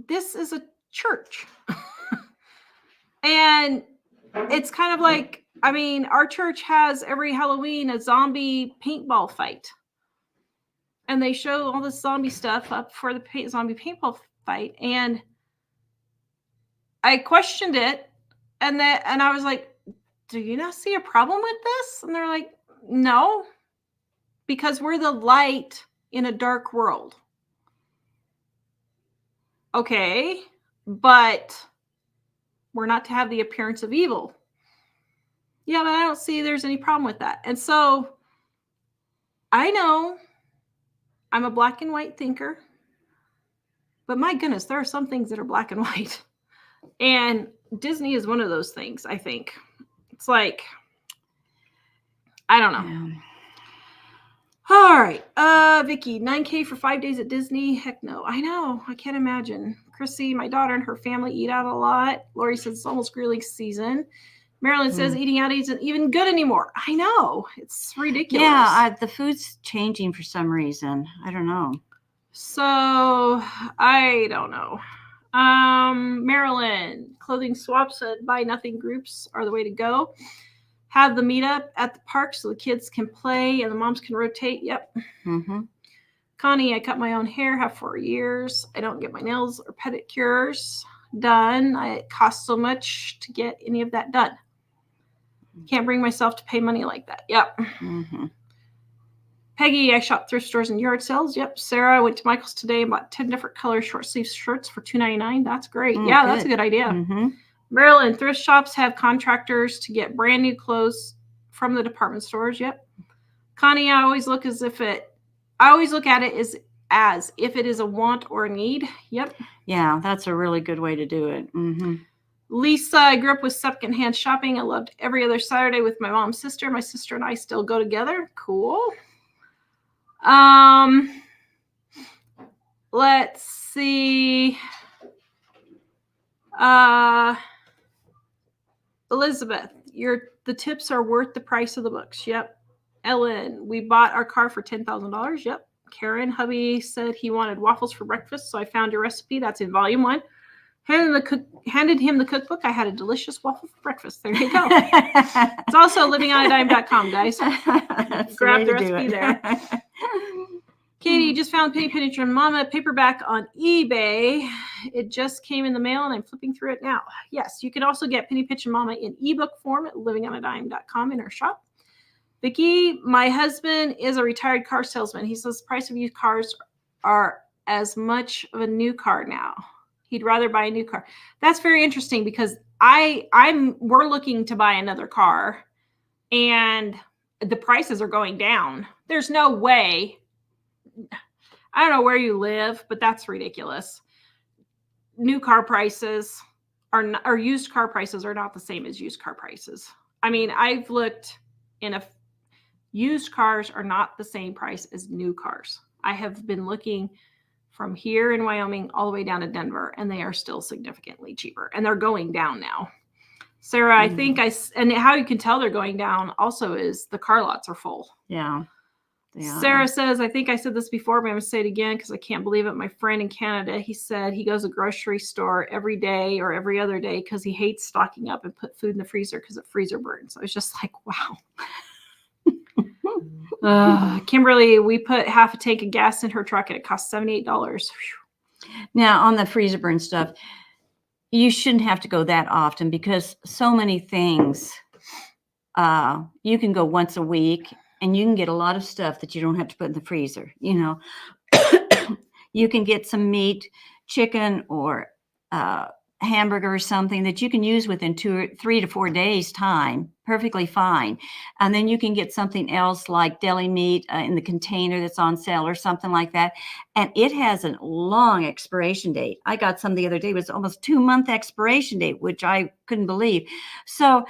this is a church. And it's kind of like, I mean, our church has every Halloween a zombie paintball fight. And they show all this zombie stuff up for the zombie paintball fight. And I questioned it. And I was like, do you not see a problem with this? And they're like, no, because we're the light in a dark world. Okay, but we're not to have the appearance of evil. Yeah, but I don't see there's any problem with that. And so I know I'm a black and white thinker, but my goodness, there are some things that are black and white. And Disney is one of those things, I think. It's like, I don't know. Yeah. All right. Vicky, $9K for 5 days at Disney? Heck no. I know. I can't imagine. Chrissy, my daughter and her family eat out a lot. Lori says it's almost grilling season. Marilyn says eating out isn't even good anymore. I know. It's ridiculous. Yeah, the food's changing for some reason. I don't know. So, I don't know. Marilyn, clothing swaps at Buy Nothing groups are the way to go. Have the meetup at the park so the kids can play and the moms can rotate. Yep. Mm-hmm. Connie, I cut my own hair, have for years. I don't get my nails or pedicures done. It costs so much to get any of that done. Can't bring myself to pay money like that. Yep. Mm-hmm. Peggy, I shop thrift stores and yard sales. Yep. Sarah, I went to Michael's today and bought 10 different color short sleeve shirts for $2.99. That's great. Yeah, that's a good idea. Mm-hmm. Maryland, thrift shops have contractors to get brand new clothes from the department stores. Yep. Connie, I always look at it as if it is a want or a need. Yep. Yeah, that's a really good way to do it. Mm-hmm. Lisa, I grew up with secondhand shopping. I loved every other Saturday with my mom's sister. My sister and I still go together. Cool. Let's see. Elizabeth, the tips are worth the price of the books. Yep. Ellen, we bought our car for $10,000. Yep. Karen, hubby said he wanted waffles for breakfast, so I found your recipe. That's in volume 1. Handed him the cookbook. I had a delicious waffle for breakfast. There you go. It's also livingonadime.com, guys. Grab the recipe there. Katie, just found Penny Pinch and Mama paperback on eBay. It just came in the mail, and I'm flipping through it now. Yes, you can also get Penny Pinch and Mama in ebook form at livingonadime.com in our shop. Vicki, my husband is a retired car salesman. He says the price of used cars are as much of a new car now. He'd rather buy a new car. That's very interesting because we're looking to buy another car and the prices are going down. There's no way. I don't know where you live, but that's ridiculous. New car prices or used car prices are not the same as used car prices. I mean, I've looked used cars are not the same price as new cars. I have been looking from here in Wyoming all the way down to Denver, and they are still significantly cheaper, and they're going down now. Sarah, I think and how you can tell they're going down also is the car lots are full. Yeah. Sarah says, I think I said this before, but I'm going to say it again because I can't believe it. My friend in Canada, he said he goes to the grocery store every day or every other day because he hates stocking up and put food in the freezer because it freezer burns. So I was just like, wow. Kimberly, we put half a tank of gas in her truck and it cost $78. Whew. Now, on the freezer burn stuff, you shouldn't have to go that often because so many things, you can go once a week and you can get a lot of stuff that you don't have to put in the freezer. You know, you can get some meat, chicken, or hamburger or something that you can use within 3 to 4 days time, perfectly fine. And then you can get something else like deli meat in the container that's on sale or something like that. And it has a long expiration date. I got some the other day. It was almost 2-month expiration date, which I couldn't believe. So,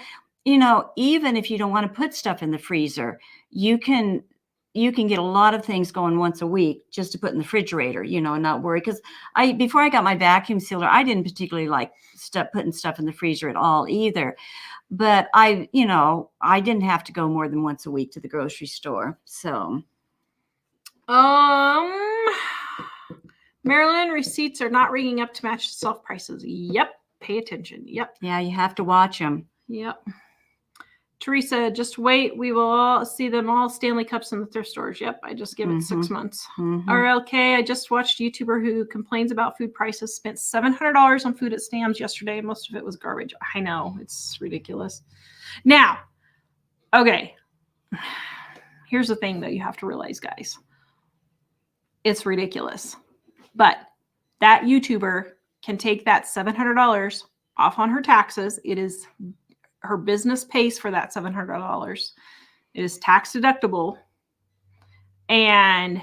you know, even if you don't want to put stuff in the freezer, you can get a lot of things going once a week just to put in the refrigerator, you know, and not worry. Because before I got my vacuum sealer, I didn't particularly like putting stuff in the freezer at all either. But I didn't have to go more than once a week to the grocery store. So, Marilyn, receipts are not ringing up to match the self prices. Yep. Pay attention. Yep. Yeah, you have to watch them. Yep. Teresa, just wait. We will all see them all Stanley Cups in the thrift stores. Yep. I just give it 6 months. RLK, I just watched a YouTuber who complains about food prices, spent $700 on food at Sam's yesterday. Most of it was garbage. I know. It's ridiculous. Now, okay. Here's the thing that you have to realize, guys. It's ridiculous. But that YouTuber can take that $700 off on her taxes. It is her business pays for that $700. It is tax deductible. And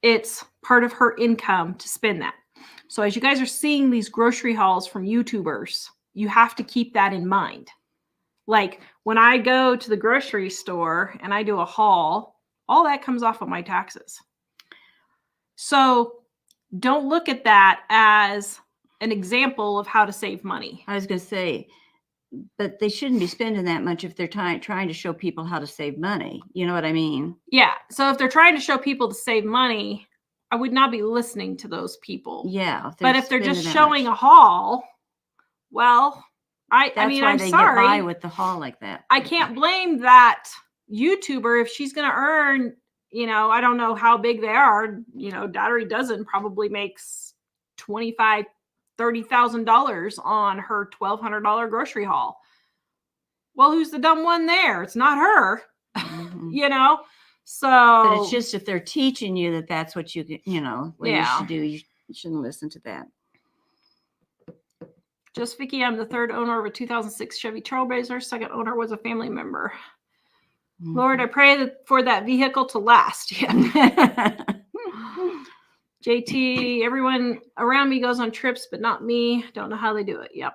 it's part of her income to spend that. So as you guys are seeing these grocery hauls from YouTubers, you have to keep that in mind. Like when I go to the grocery store and I do a haul, all that comes off of my taxes. So don't look at that as an example of how to save money. I was going to say, but they shouldn't be spending that much if they're trying to show people how to save money. You know what I mean? Yeah. So if they're trying to show people to save money, I would not be listening to those people. Yeah. But if they're just showing a haul, well, I'm sorry. Get by with the haul like that. I can't blame that YouTuber if she's going to earn I don't know how big they are. Daughtery Dozen probably makes $25,000-$30,000 on her $1,200 grocery haul. Well, who's the dumb one there? It's not her. Mm-hmm. So, but it's just if they're teaching you that that's what you should do, you shouldn't listen to that. Just Vicky, I'm the third owner of a 2006 Chevy Trailblazer. Second owner was a family member. Mm-hmm. Lord, I pray for that vehicle to last. Yeah. JT, everyone around me goes on trips, but not me. Don't know how they do it. Yep.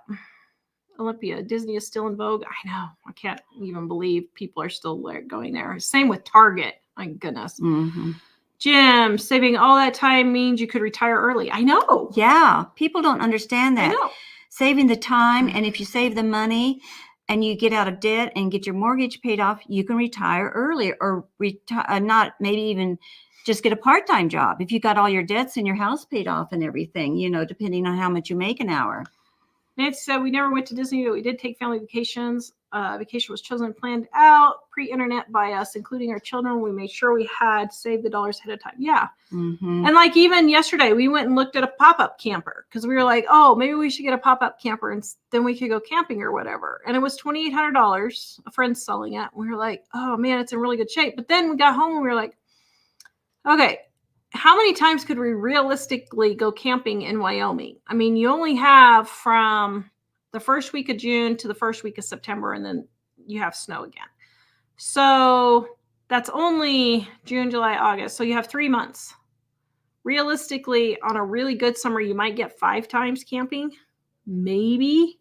Olympia, Disney is still in vogue. I know. I can't even believe people are still going there. Same with Target. My goodness. Mm-hmm. Jim, saving all that time means you could retire early. I know. Yeah. People don't understand that. I know. Saving the time, and if you save the money and you get out of debt and get your mortgage paid off, you can retire early, or not maybe even just get a part-time job if you got all your debts and your house paid off and everything, depending on how much you make an hour. Nancy said, we never went to Disney, but we did take family vacations. Vacation was chosen and planned out pre-internet by us, including our children. We made sure we had saved the dollars ahead of time. Yeah. Mm-hmm. And like even yesterday, we went and looked at a pop-up camper because we were like, oh, maybe we should get a pop-up camper and then we could go camping or whatever. And it was $2,800. A friend's selling it. We were like, oh man, it's in really good shape. But then we got home and we were like, okay, how many times could we realistically go camping in Wyoming? I mean, you only have from the first week of June to the first week of September, and then you have snow again. So that's only June, July, August. So you have 3 months. Realistically, on a really good summer, you might get 5 times camping. Maybe.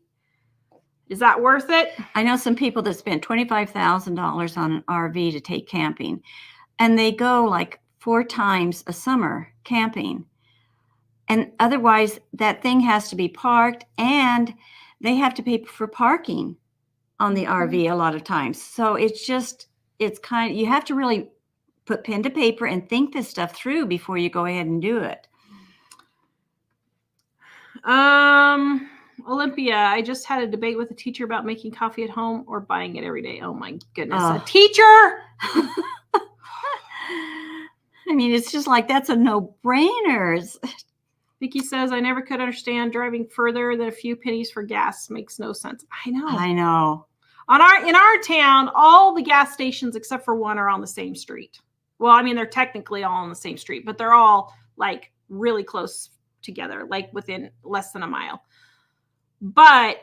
Is that worth it? I know some people that spent $25,000 on an RV to take camping, and they go like 4 times a summer camping. And otherwise, that thing has to be parked, and they have to pay for parking on the RV a lot of times. So you have to really put pen to paper and think this stuff through before you go ahead and do it. Olympia, I just had a debate with a teacher about making coffee at home or buying it every day. Oh my goodness. A teacher? I mean, it's just like, that's a no-brainer. Vicky says, I never could understand driving further than a few pennies for gas. Makes no sense. I know. In our town, all the gas stations except for one are on the same street. Well, I mean, they're technically all on the same street, but they're all like really close together, like within less than a mile. But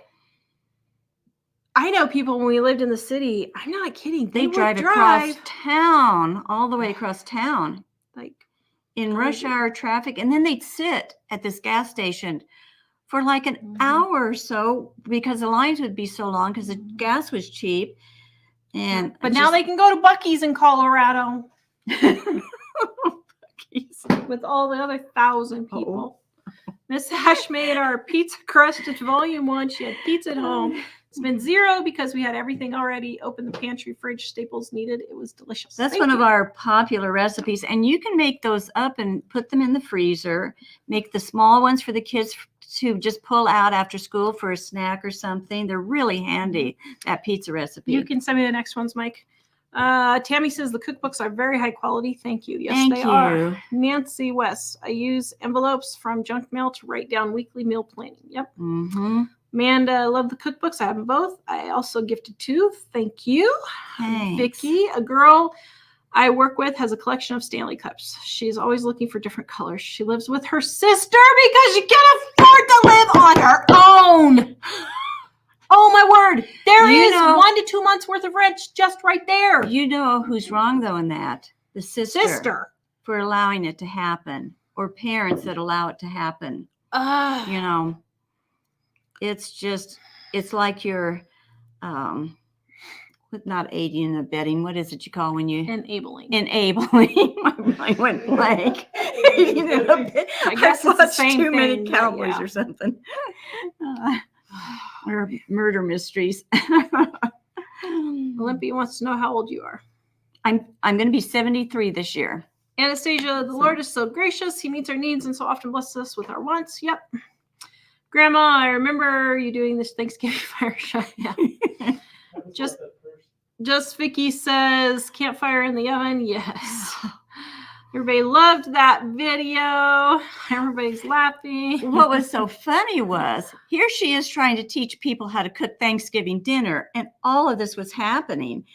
I know people when we lived in the city, I'm not kidding. They drive across town, all the way across town, like in rush hour traffic. And then they'd sit at this gas station for like an hour or so because the lines would be so long because the gas was cheap. But now they can go to Buc-ee's in Colorado with all the other 1,000 people. Miss Ash made our pizza crust at volume 1. She had pizza at home. It's been 0 because we had everything already. Open the pantry, fridge, staples needed. It was delicious. That's one of our popular recipes. And you can make those up and put them in the freezer. Make the small ones for the kids to just pull out after school for a snack or something. They're really handy, that pizza recipe. You can send me the next ones, Mike. Tammy says the cookbooks are very high quality. Thank you. Yes, they are. Nancy West, I use envelopes from junk mail to write down weekly meal planning. Yep. Mm-hmm. Amanda, I love the cookbooks. I have them both. I also gifted 2. Thank you. Thanks. Vicky, a girl I work with, has a collection of Stanley cups. She's always looking for different colors. She lives with her sister because she can't afford to live on her own. Oh my word. There is 1 to 2 months worth of rent just right there. You know who's wrong though in that? The sister. For allowing it to happen, or parents that allow it to happen. It's like you're not aiding and abetting. What is it you call when you enabling? My mind went blank. I guess it's the same too many Cowboys or something. Or murder mysteries. Olympia wants to know how old you are. I'm going to be 73 this year. Anastasia, the Lord is so gracious. He meets our needs and so often blesses us with our wants. Yep. Grandma, I remember you doing this Thanksgiving fire shot. Yeah. Just Vicky says, campfire in the oven. Yes. Everybody loved that video. Everybody's laughing. What was so funny was here she is trying to teach people how to cook Thanksgiving dinner, and all of this was happening.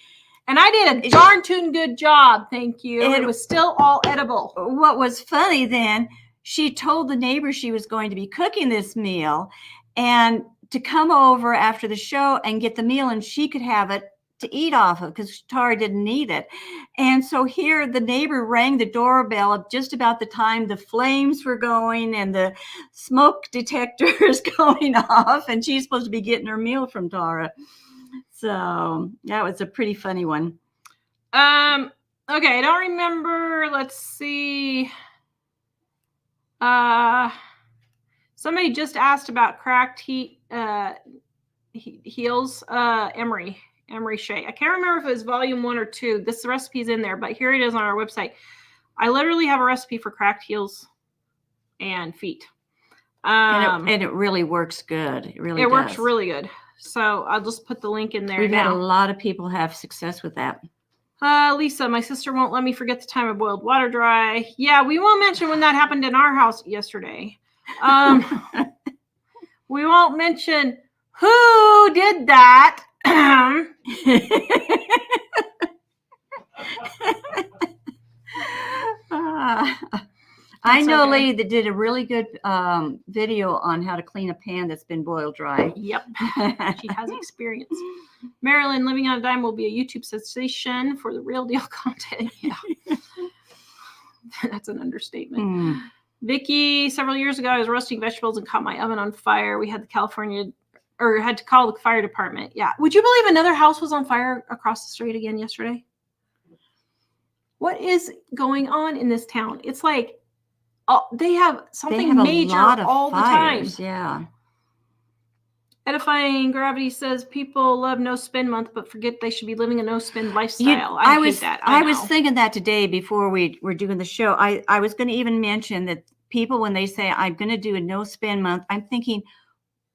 And I did a darn tune good job, thank you. It was still all edible. What was funny then, she told the neighbor she was going to be cooking this meal and to come over after the show and get the meal, and she could have it to eat off of because Tara didn't need it. And so here the neighbor rang the doorbell just about the time the flames were going and the smoke detectors going off, and she's supposed to be getting her meal from Tara. So that was a pretty funny one. Okay, I don't remember. Let's see. Somebody just asked about cracked heels. Emery Shea. I can't remember if it was volume 1 or 2. This recipe's in there, but here it is on our website. I literally have a recipe for cracked heels and feet. And it really works good. It works really good. So I'll just put the link in there. We've had a lot of people have success with that. Lisa, my sister won't let me forget the time I boiled water dry. Yeah, we won't mention when that happened in our house yesterday. We won't mention who did that. I know a lady that did a really good video on how to clean a pan that's been boiled dry. Yep. She has experience. Marilyn, living on a dime will be a YouTube sensation for the real deal content. Yeah. That's an understatement. Vicky, several years ago, I was roasting vegetables and caught my oven on fire. We had had to call the fire department. Yeah. Would you believe another house was on fire across the street again yesterday? What is going on in this town? It's like, they have something major all the time. Yeah. Edifying Gravity says people love no spend month, but forget they should be living a no spend lifestyle. I hate that. I was thinking that today before we were doing the show. I was going to even mention that people, when they say I'm going to do a no spend month, I'm thinking,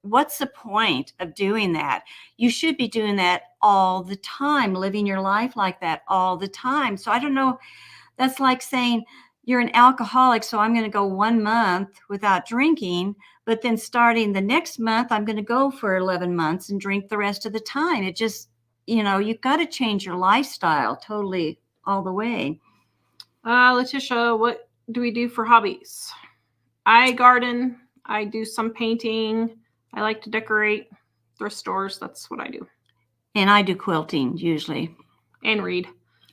what's the point of doing that? You should be doing that all the time, living your life like that all the time. So I don't know. That's like saying, you're an alcoholic, so I'm going to go 1 month without drinking, but then starting the next month, I'm going to go for 11 months and drink the rest of the time. It just, you've got to change your lifestyle totally all the way. Letitia, what do we do for hobbies? I garden. I do some painting. I like to decorate thrift stores. That's what I do. And I do quilting usually. And read.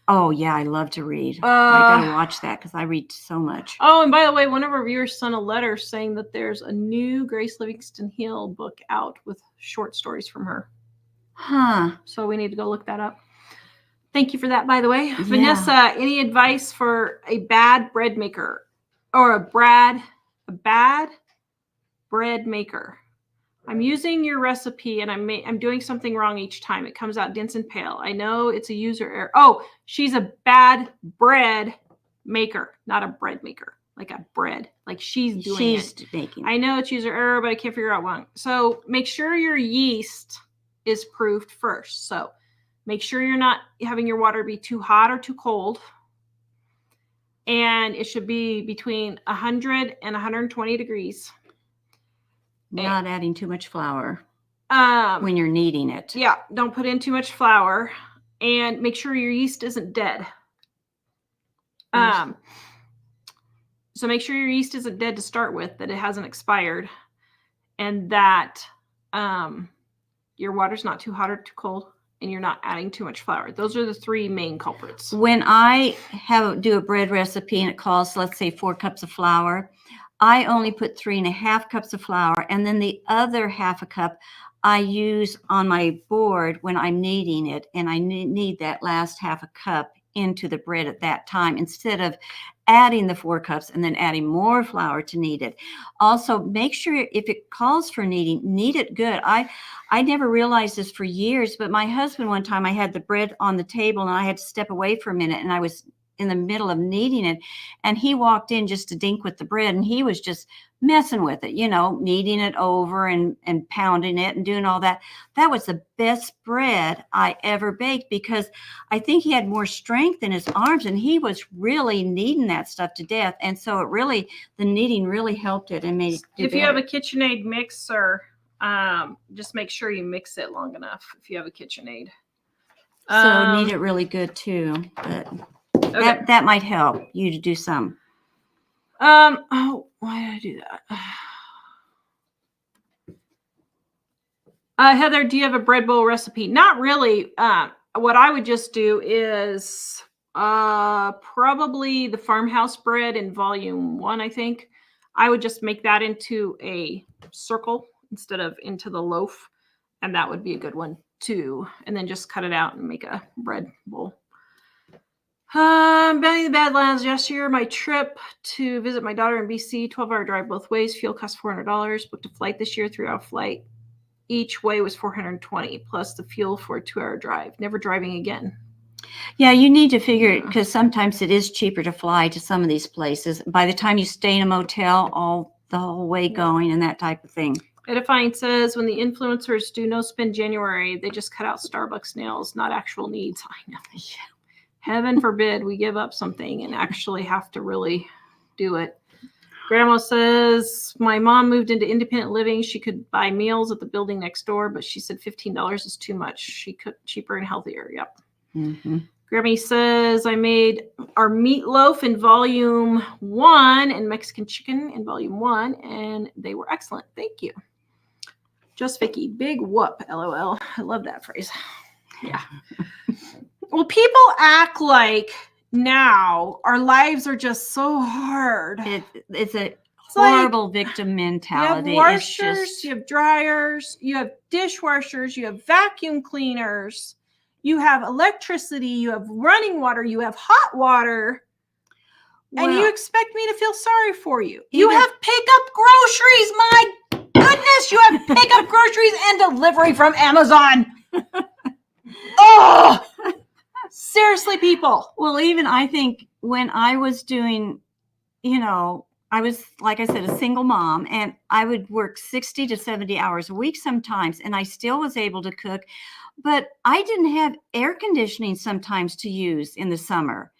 Oh, yeah, I love to read. I got to watch that because I read so much. Oh, and by the way, one of our viewers sent a letter saying that there's a new Grace Livingston Hill book out with short stories from her. Huh. So we need to go look that up. Thank you for that, by the way. Yeah. Vanessa, any advice for a bad bread maker or a bad bread maker? I'm using your recipe and I'm doing something wrong each time. It comes out dense and pale. I know it's a user error. Oh, she's a bad bread maker, not a bread maker. Like a bread. Like she's making. I know it's user error, but I can't figure out why. So make sure your yeast is proofed first. So make sure you're not having your water be too hot or too cold. And it should be between 100 and 120 degrees. Not adding too much flour when you're kneading it. Yeah, don't put in too much flour, and make sure your yeast isn't dead. So make sure your yeast isn't dead to start with, that it hasn't expired, and that your water's not too hot or too cold, and you're not adding too much flour. Those are the 3 main culprits. When I do a bread recipe and it calls, let's say, 4 cups of flour, I only put 3.5 cups of flour, and then the other half a cup I use on my board when I'm kneading it, and I knead that last half a cup into the bread at that time instead of adding the 4 cups and then adding more flour to knead it. Also, make sure if it calls for kneading, knead it good. I never realized this for years, but my husband, one time I had the bread on the table and I had to step away for a minute, and in the middle of kneading it, and he walked in just to dink with the bread, and he was just messing with it, kneading it over and pounding it and doing all that. That was the best bread I ever baked because I think he had more strength in his arms, and he was really kneading that stuff to death. And so the kneading really helped it and made it do If you have better. a KitchenAid mixer, just make sure you mix it long enough if you have a KitchenAid. So knead it really good too, but Okay. that might help you to do some. Oh, why did I do that? Heather, do you have a bread bowl recipe? Not really. What I would just do is probably the farmhouse bread in volume 1, I think. I would just make that into a circle instead of into the loaf. And that would be a good one too. And then just cut it out and make a bread bowl. Benny the Badlands. Last year, my trip to visit my daughter in BC, 12-hour drive both ways. Fuel cost $400. Booked a flight this year, 3-hour flight. Each way was $420 plus the fuel for a 2-hour drive. Never driving again. Yeah, you need to figure it because sometimes it is cheaper to fly to some of these places. By the time you stay in a motel, the whole way going and that type of thing. Edifying says when the influencers do no spend January, they just cut out Starbucks nails, not actual needs. I know. Heaven forbid we give up something and actually have to really do it. Grandma says, my mom moved into independent living. She could buy meals at the building next door, but she said $15 is too much. She cooked cheaper and healthier. Yep. Mm-hmm. Grammy says, I made our meatloaf in volume 1 and Mexican chicken in volume 1, and they were excellent. Thank you. Just Vicky, big whoop, LOL. I love that phrase. Yeah. Well, people act like now our lives are just so hard. It's a horrible victim mentality. You have washers, you have dryers, you have dishwashers, you have vacuum cleaners, you have electricity, you have running water, you have hot water, and you expect me to feel sorry for you. You have pickup groceries, my goodness, you have pickup groceries and delivery from Amazon. Oh! Seriously, people. Well, even I think when I was doing, I was, like I said, a single mom, and I would work 60 to 70 hours a week sometimes, and I still was able to cook, but I didn't have air conditioning sometimes to use in the summer.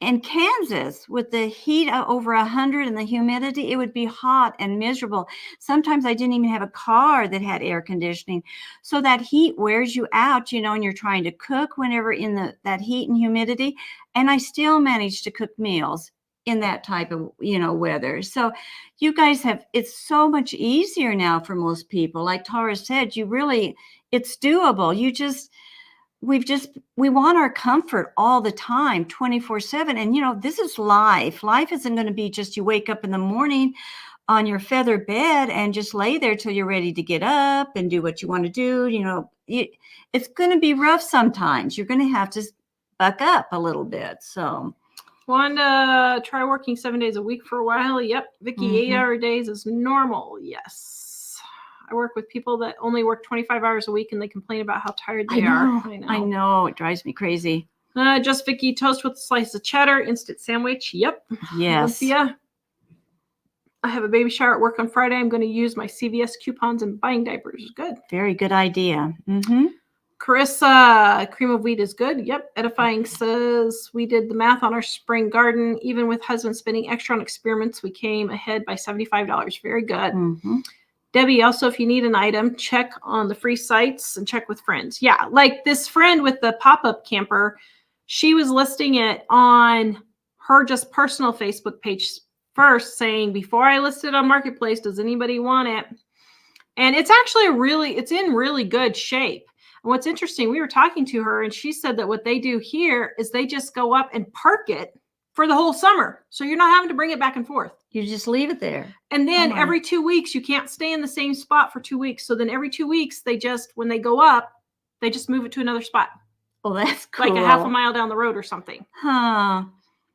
In Kansas, with the heat over 100 and the humidity, it would be hot and miserable. Sometimes I didn't even have a car that had air conditioning. So that heat wears you out, and you're trying to cook whenever in that heat and humidity. And I still managed to cook meals in that type of, weather. So you guys it's so much easier now for most people. Like Tara said, it's doable. We want our comfort all the time, 24/7. And, this is life. Life isn't going to be just you wake up in the morning on your feather bed and just lay there till you're ready to get up and do what you want to do. It's going to be rough sometimes. You're going to have to buck up a little bit. So Want to try working 7 days a week for a while? Yep. Vicky, 8-hour days is normal. Yes. I work with people that only work 25 hours a week and they complain about how tired they are. I know. It drives me crazy. Just Vicky, toast with a slice of cheddar, instant sandwich. Yep. Yes. Yeah. I have a baby shower at work on Friday. I'm going to use my CVS coupons and buying diapers. Good. Very good idea. Mm-hmm. Carissa, cream of wheat is good. Yep. Edifying says, we did the math on our spring garden. Even with husband spending extra on experiments, we came ahead by $75. Very good. Mm-hmm. Debbie, also, if you need an item, check on the free sites and check with friends. Yeah, like this friend with the pop-up camper, she was listing it on her just personal Facebook page first, saying, before I list it on Marketplace, does anybody want it? And it's actually it's in really good shape. And what's interesting, we were talking to her and she said that what they do here is they just go up and park it for the whole summer. So you're not having to bring it back and forth. You just leave it there. And then every 2 weeks, you can't stay in the same spot for 2 weeks. So then every 2 weeks, when they go up, they just move it to another spot. Oh, that's cool. Like a half a mile down the road or something. Huh.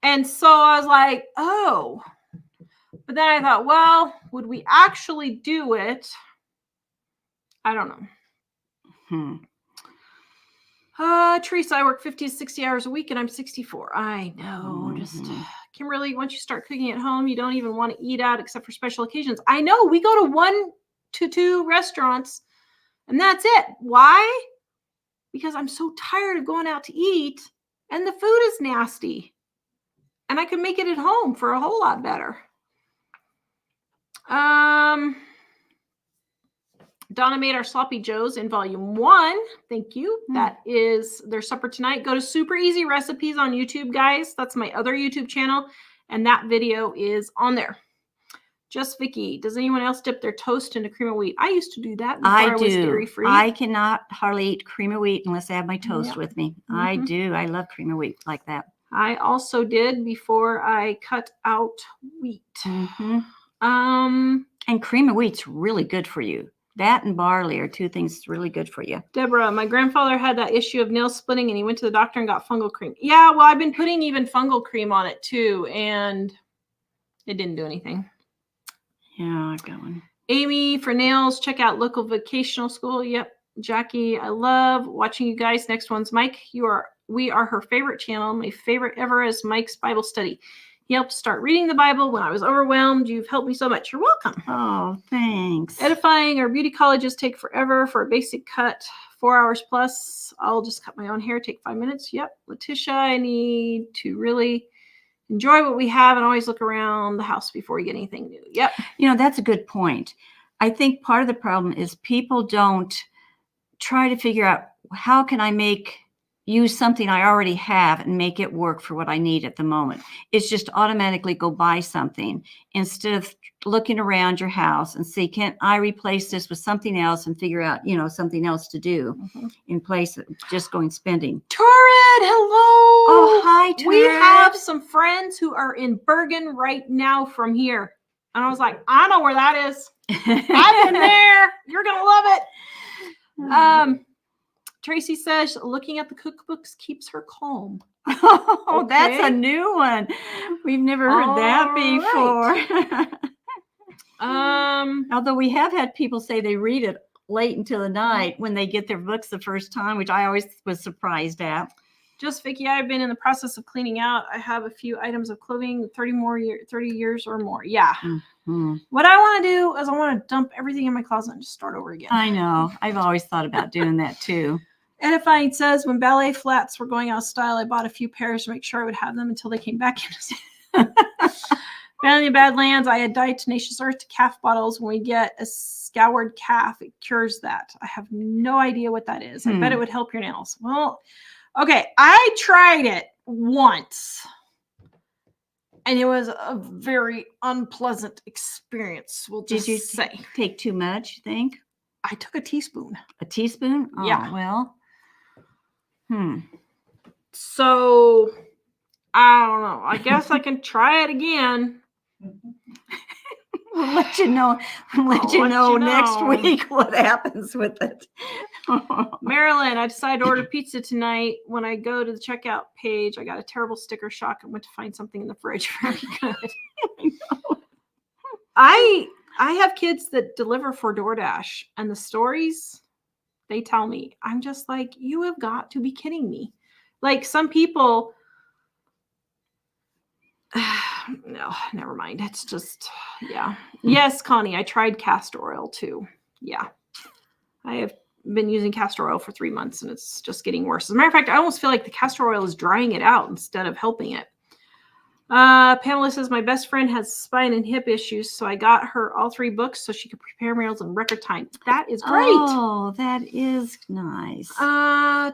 And so I was like, oh. But then I thought, well, would we actually do it? I don't know. Teresa, I work 50 to 60 hours a week and I'm 64. I know. Just Kimberly, once you start cooking at home, you don't even want to eat out except for special occasions. I know. We go to 1 to 2 restaurants and that's it. Why? Because I'm so tired of going out to eat and the food is nasty. And I can make it at home for a whole lot better. Donna made our sloppy joes in volume 1. Thank you. That is their supper tonight. Go to Super Easy Recipes on YouTube, guys. That's my other YouTube channel. And that video is on there. Just Vicky, does anyone else dip their toast into cream of wheat? I used to do that before I was dairy free. I cannot hardly eat cream of wheat unless I have my toast with me. I do. I love cream of wheat like that. I also did before I cut out wheat. And cream of wheat's really good for you. That and barley are 2 things really good for you. Deborah, my grandfather had that issue of nail splitting and he went to the doctor and got fungal cream. Yeah, well, I've been putting even fungal cream on it too, and it didn't do anything. Yeah, I've got one. Amy, for nails, check out local vocational school. Yep. Jackie, I love watching you guys. Next one's Mike. We are her favorite channel. My favorite ever is Mike's Bible study. He helped start reading the Bible when I was overwhelmed. You've helped me so much. You're welcome. Oh, thanks. Edifying. Our beauty colleges take forever for a basic cut, 4 hours plus. I'll just cut my own hair, take 5 minutes. Yep. Letitia, I need to really enjoy what we have and always look around the house before we get anything new. Yep. You know, that's a good point. I think part of the problem is people don't try to figure out how can I use something I already have and make it work for what I need at the moment. It's just automatically go buy something instead of looking around your house and see, can I replace this with something else and figure out, something else to do in place of just going spending. Turid, hello. Oh, hi, Turid. We have some friends who are in Bergen right now from here. And I was like, I know where that is. I've been there. You're going to love it. Tracy says looking at the cookbooks keeps her calm. Oh, Okay. That's a new one. We've never heard that before. Although we have had people say they read it late into the night when they get their books the first time, which I always was surprised at. Just Vicky, I've been in the process of cleaning out. I have a few items of clothing, 30 years or more. Yeah. What I want to do is I want to dump everything in my closet and just start over again. I know. I've always thought about doing that too. Edifying says, when ballet flats were going out of style, I bought a few pairs to make sure I would have them until they came back in. Family of Badlands, I had dyed tenacious earth to calf bottles. When we get a scoured calf, it cures that. I have no idea what that is. I bet it would help your nails. Well, okay, I tried it once, and it was a very unpleasant experience. We'll just say. Take too much, you think? I took a teaspoon. A teaspoon? Oh, yeah. Well. So, I don't know. I guess I can try it again. We'll let you know. Next week what happens with it. Marilyn, I decided to order pizza tonight. When I go to the checkout page, I got a terrible sticker shock and went to find something in the fridge very good. I have kids that deliver for DoorDash, and the stories they tell me, I'm just like, you have got to be kidding me. Like some people, no, never mind. It's just, yeah. Yes, Connie, I tried castor oil too. Yeah. I have been using castor oil for 3 months and it's just getting worse. As a matter of fact, I almost feel like the castor oil is drying it out instead of helping it. Pamela says, my best friend has spine and hip issues, so I got her all 3 books so she could prepare meals in record time. That is great. Oh, that is nice.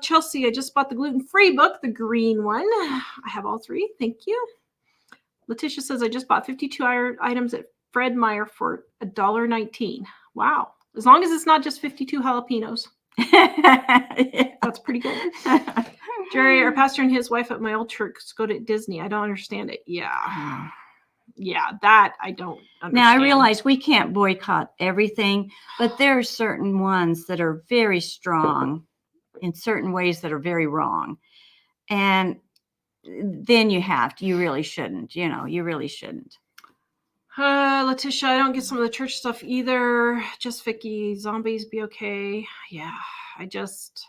Chelsea, I just bought the gluten-free book, the green one. I have all 3. Thank you. Letitia says, I just bought 52 items at Fred Meyer for $1.19. Wow. As long as it's not just 52 jalapenos. Yeah. That's pretty good. Jerry, our pastor and his wife at my old church go to Disney. I don't understand it. Yeah. Yeah, that I don't understand. Now, I realize we can't boycott everything, but there are certain ones that are very strong in certain ways that are very wrong. And then you really shouldn't, you really shouldn't. Letitia, I don't get some of the church stuff either. Just Vicky, zombies be okay. Yeah, it's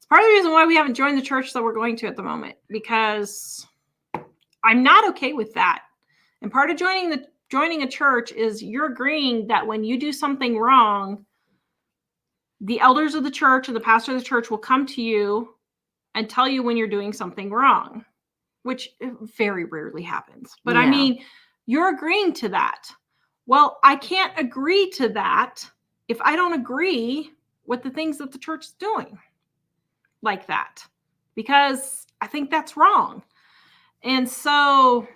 part of the reason why we haven't joined the church that we're going to at the moment, because I'm not okay with that. And part of joining a church is you're agreeing that when you do something wrong, the elders of the church and the pastor of the church will come to you and tell you when you're doing something wrong, which very rarely happens. But I Yeah. mean, you're agreeing to that. Well, I can't agree to that if I don't agree with the things that the church is doing like that, because I think that's wrong. And so,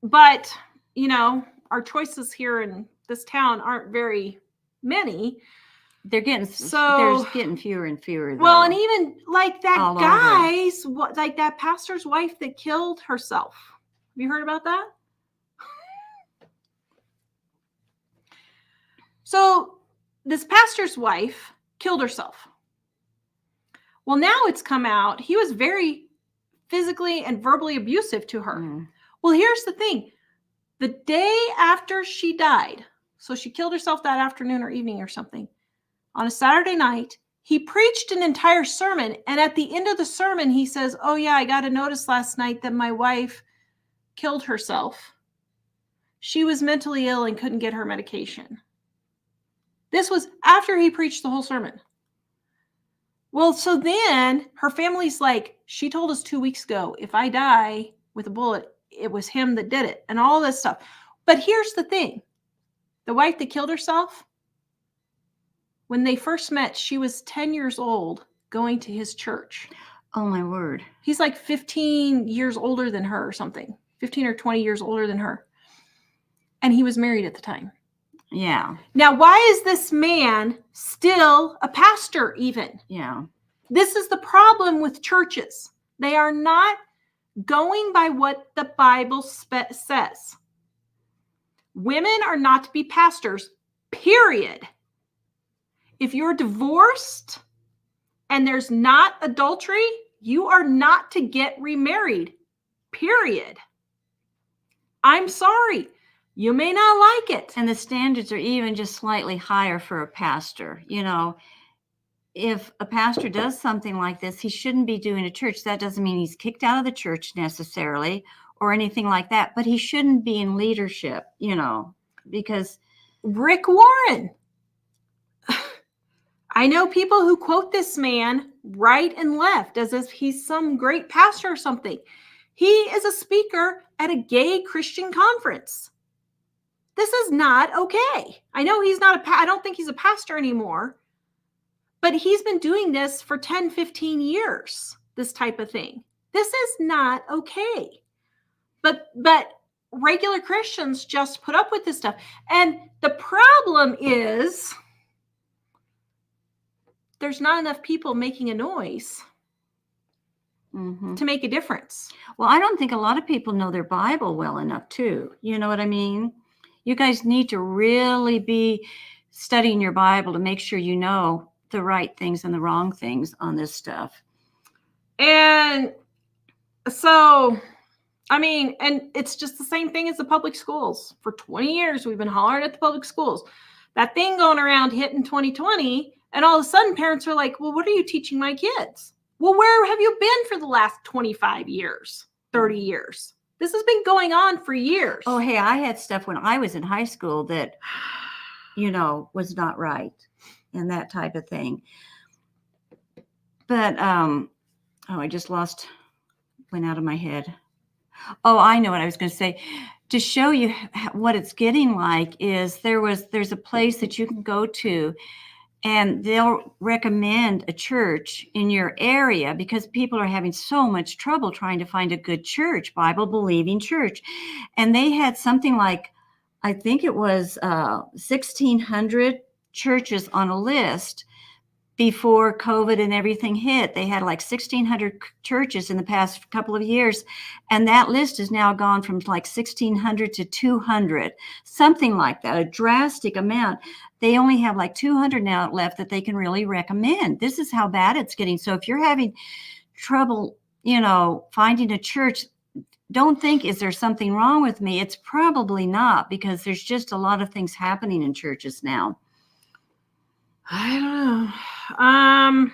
but, you know, our choices here in this town aren't very many. They're getting So- there's getting fewer and fewer. Well, though. and even like that All over. guy's, like that pastor's wife that killed herself. Have you heard about that? So this pastor's wife killed herself. Well, now it's come out he was very physically and verbally abusive to her. Mm. Well, here's the thing. The day after she died, so she killed herself that afternoon or evening or something, on a Saturday night, he preached an entire sermon. And at the end of the sermon, he says, oh yeah, I got a notice last night that my wife killed herself. She was mentally ill and couldn't get her medication. This was after he preached the whole sermon. Well, so then her family's like, she told us 2 weeks ago, if I die with a bullet, it was him that did it, and all this stuff. But here's the thing. The wife that killed herself, when they first met, she was 10 years old going to his church. Oh my word. He's like 15 years older than her or something, 15 or 20 years older than her. And he was married at the time. Yeah. Now, why is this man still a pastor even? Yeah. This is the problem with churches. They are not going by what the Bible says. Women are not to be pastors, period. If you're divorced and there's not adultery, you are not to get remarried, period. I'm sorry. You may not like it. And the standards are even just slightly higher for a pastor. You know, if a pastor does something like this, he shouldn't be doing a church. That doesn't mean he's kicked out of the church necessarily or anything like that, but he shouldn't be in leadership, you know, because Rick Warren. I know people who quote this man right and left as if he's some great pastor or something. He is a speaker at a gay Christian conference. This is not okay. I know he's not I don't think he's a pastor anymore, but he's been doing this for 10, 15 years, this type of thing. This is not okay. But regular Christians just put up with this stuff. And the problem is there's not enough people making a noise to make a difference. Well, I don't think a lot of people know their Bible well enough too. You know what I mean? You guys need to really be studying your Bible to make sure you know the right things and the wrong things on this stuff. And so, I mean, and it's just the same thing as the public schools. For 20 years, we've been hollering at the public schools. That thing going around hitting 2020, and all of a sudden parents are like, well, what are you teaching my kids? Well, where have you been for the last 25 years, 30 years? This has been going on for years. Oh, hey, I had stuff when I was in high school that, you know, was not right and that type of thing. But, I just went out of my head. Oh, I know what I was going to say. To show you what it's getting like is there's a place that you can go to and they'll recommend a church in your area because people are having so much trouble trying to find a good church, Bible-believing church. And they had something like, I think it was 1,600 churches on a list before COVID and everything hit. They had like 1,600 churches in the past couple of years. And that list has now gone from like 1,600 to 200, something like that, a drastic amount. They only have like 200 now left that they can really recommend. This is how bad it's getting. So if you're having trouble, you know, finding a church, don't think, is there something wrong with me? It's probably not, because there's just a lot of things happening in churches now. I don't know.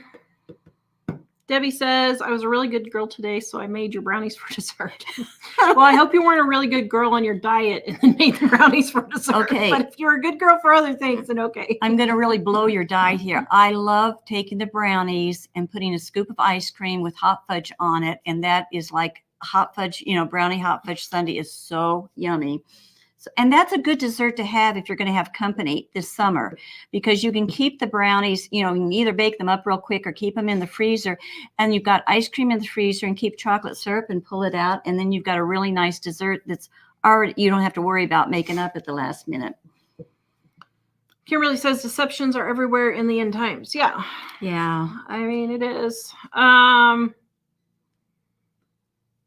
Debbie says, I was a really good girl today, so I made your brownies for dessert. Well, I hope you weren't a really good girl on your diet and then made the brownies for dessert. Okay. But if you're a good girl for other things, then okay. I'm going to really blow your diet here. I love taking the brownies and putting a scoop of ice cream with hot fudge on it. And that is like hot fudge, brownie hot fudge sundae is so yummy. So, and that's a good dessert to have if you're going to have company this summer, because you can keep the brownies, you can either bake them up real quick or keep them in the freezer, and you've got ice cream in the freezer and keep chocolate syrup and pull it out. And then you've got a really nice dessert that's already, you don't have to worry about making up at the last minute. Kimberly says deceptions are everywhere in the end times. Yeah. Yeah. I mean, it is.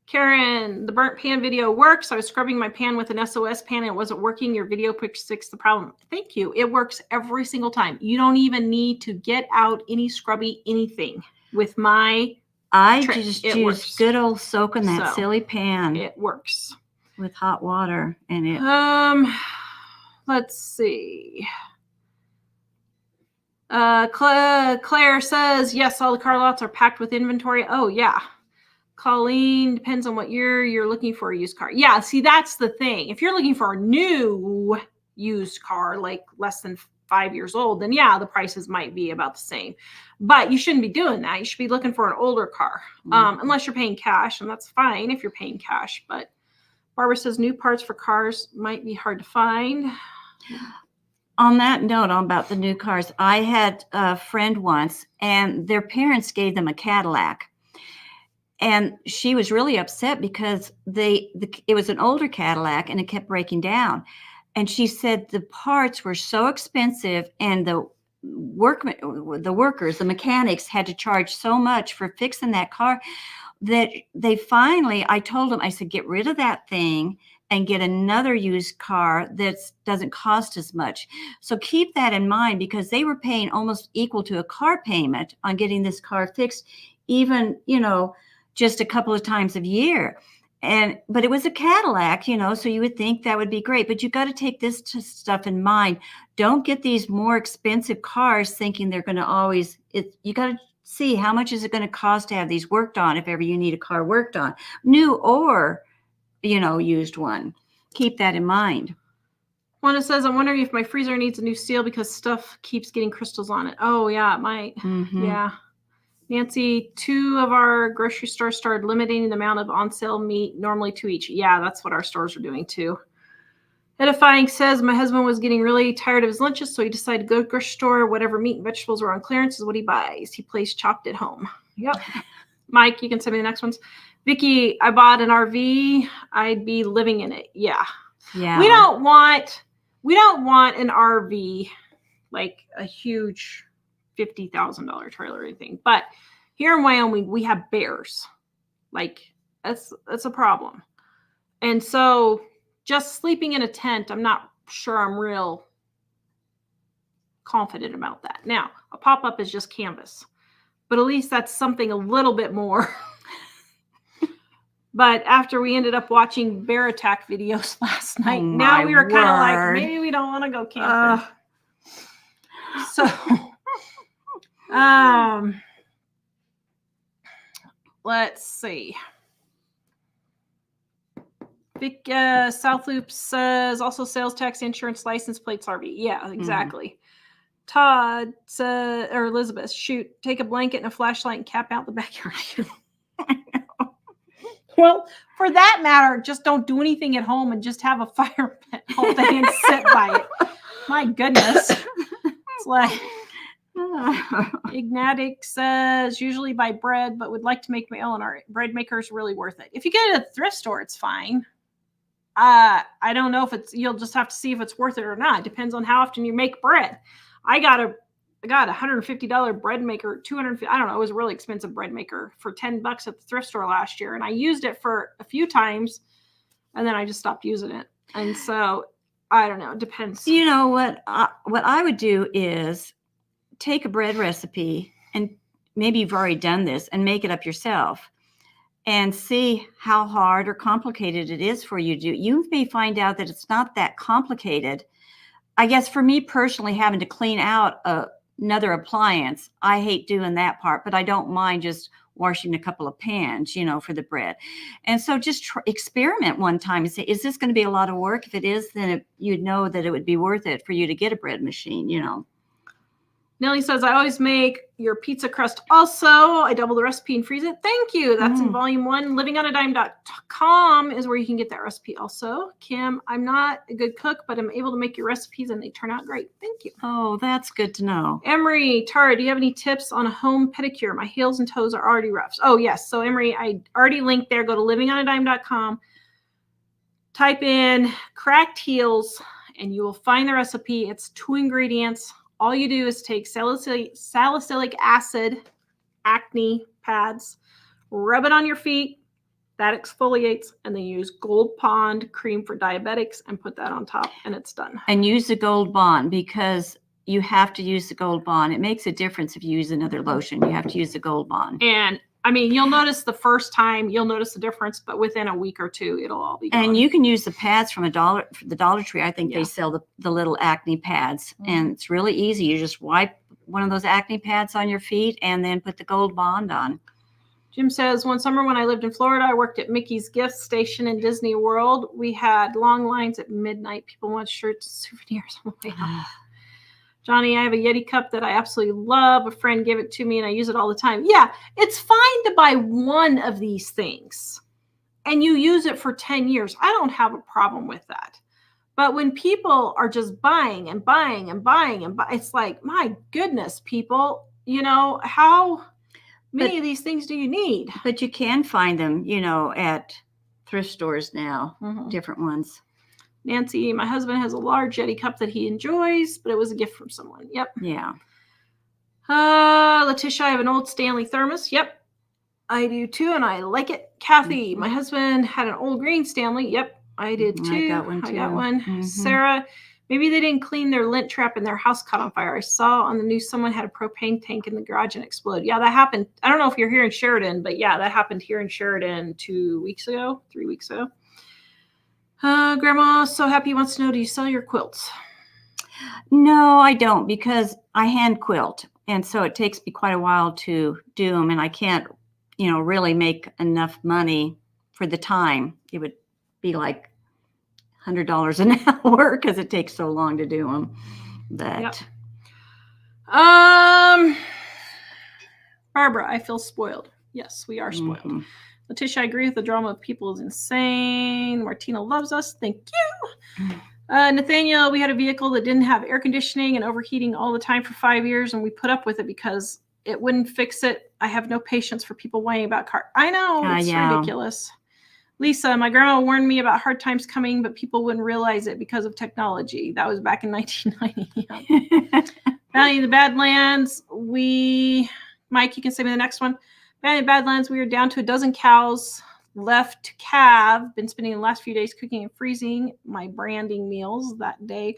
Karen, the burnt pan video works. I was scrubbing my pan with an SOS pan and it wasn't working. Your video quick fixed the problem. Thank you. It works every single time. You don't even need to get out any scrubby anything with my trick. Just It use works. good old soak in that So, silly pan It works. with hot water and it. Let's see. Claire says, yes, all the car lots are packed with inventory. Oh, yeah. Colleen, depends on what year you're looking for a used car. Yeah, see, that's the thing. If you're looking for a new used car, like less than 5 years old, then yeah, the prices might be about the same. But you shouldn't be doing that. You should be looking for an older car, unless you're paying cash, and that's fine if you're paying cash. But Barbara says new parts for cars might be hard to find. On that note, about the new cars, I had a friend once, and their parents gave them a Cadillac. And she was really upset because it was an older Cadillac and it kept breaking down. And she said the parts were so expensive and the workers, the mechanics had to charge so much for fixing that car that they finally, I told them, I said, get rid of that thing and get another used car that doesn't cost as much. So keep that in mind, because they were paying almost equal to a car payment on getting this car fixed, even, just a couple of times a year. But it was a Cadillac, so you would think that would be great. But you got to take this stuff in mind. Don't get these more expensive cars thinking they're going to always, you got to see how much is it going to cost to have these worked on if ever you need a car worked on, new or, used one. Keep that in mind. Wanda says, I'm wondering if my freezer needs a new seal because stuff keeps getting crystals on it. Oh, yeah, it might. Mm-hmm. Yeah. Nancy, 2 of our grocery stores started limiting the amount of on-sale meat, normally 2 each. Yeah, that's what our stores are doing too. Edifying says, my husband was getting really tired of his lunches, so he decided to go to the grocery store. Whatever meat and vegetables were on clearance is what he buys. He plays Chopped at home. Yep. Mike, you can send me the next ones. Vicky, I bought an RV. I'd be living in it. Yeah. Yeah. We don't want an RV, like a huge $50,000 trailer or anything. But here in Wyoming, we have bears. Like that's a problem. And so just sleeping in a tent, I'm not sure I'm real confident about that. Now, a pop-up is just canvas, but at least that's something a little bit more. But after we ended up watching bear attack videos last night, now we were kind of like, maybe we don't want to go camping. So let's see. Vic, South Loop says also sales tax, insurance, license plates, RV. Yeah, exactly. Todd said, or Elizabeth, shoot, take a blanket and a flashlight and cap out the backyard. Well, for that matter, just don't do anything at home and just have a fire pit all day and sit by it. My goodness. It's like Ignatic says, usually buy bread, but would like to make my own. Our bread maker is really worth it. If you get it at a thrift store, it's fine. I don't know if you'll just have to see if it's worth it or not. It depends on how often you make bread. I got a $150 bread maker, $250. I don't know. It was a really expensive bread maker for $10 at the thrift store last year. And I used it for a few times and then I just stopped using it. And so I don't know. It depends. You know what I would do is take a bread recipe, and maybe you've already done this, and make it up yourself and see how hard or complicated it is for you to do. You may find out that it's not that complicated. I guess for me personally, having to clean out a another appliance. I hate doing that part, but I don't mind just washing a couple of pans, for the bread. And so just experiment one time and say, is this going to be a lot of work? If it is, then you'd know that it would be worth it for you to get a bread machine, Nellie says, I always make your pizza crust also. I double the recipe and freeze it. Thank you. That's in volume 1. Livingonadime.com is where you can get that recipe also. Kim, I'm not a good cook, but I'm able to make your recipes and they turn out great. Thank you. Oh, that's good to know. Emery, Tara, do you have any tips on a home pedicure? My heels and toes are already rough. Oh, yes. So, Emery, I already linked there. Go to livingonadime.com. Type in cracked heels and you will find the recipe. It's 2 ingredients. All you do is take salicylic acid, acne pads, rub it on your feet. That exfoliates, and then use Gold Pond cream for diabetics and put that on top, and it's done. And use the Gold Bond, because you have to use the Gold Bond. It makes a difference if you use another lotion. You have to use the Gold Bond. And I mean, you'll notice the first time, you'll notice the difference, but within a week or 2, it'll all be gone. And you can use the pads from the Dollar Tree. I think they sell the little acne pads, and it's really easy. You just wipe one of those acne pads on your feet and then put the Gold Bond on. Jim says, one summer when I lived in Florida, I worked at Mickey's Gift Station in Disney World. We had long lines at midnight. People want shirts and souvenirs on the way out. Johnny, I have a Yeti cup that I absolutely love. A friend gave it to me and I use it all the time. Yeah, it's fine to buy one of these things and you use it for 10 years. I don't have a problem with that. But when people are just buying and buying and buying and buying, it's like, my goodness, people, how many of these things do you need? But you can find them, at thrift stores now, different ones. Nancy, my husband has a large Yeti cup that he enjoys, but it was a gift from someone. Yep. Yeah. Letitia, I have an old Stanley thermos. Yep. I do too, and I like it. Kathy, my husband had an old green Stanley. Yep. I did too. I got one too. I got one. Sarah, maybe they didn't clean their lint trap and their house caught on fire. I saw on the news someone had a propane tank in the garage and exploded. Yeah, that happened. I don't know if you're here in Sheridan, but yeah, that happened here in Sheridan 3 weeks ago. Grandma, so happy wants to know, do you sell your quilts? No, I don't, because I hand quilt. And so it takes me quite a while to do them. And I can't, really make enough money for the time. It would be like $100 an hour because it takes so long to do them. Yep. Barbara, I feel spoiled. Yes, we are spoiled. Letitia, I agree with the drama of people is insane. Martina loves us. Thank you. Nathaniel, we had a vehicle that didn't have air conditioning and overheating all the time for 5 years, and we put up with it because it wouldn't fix it. I have no patience for people whining about car. I know, it's ridiculous. Lisa, my grandma warned me about hard times coming, but people wouldn't realize it because of technology. That was back in 1990. Valley of the Badlands, Mike, you can say me the next one. Valley of the Badlands, we were down to a dozen cows left to calve. Been spending the last few days cooking and freezing my branding meals that day.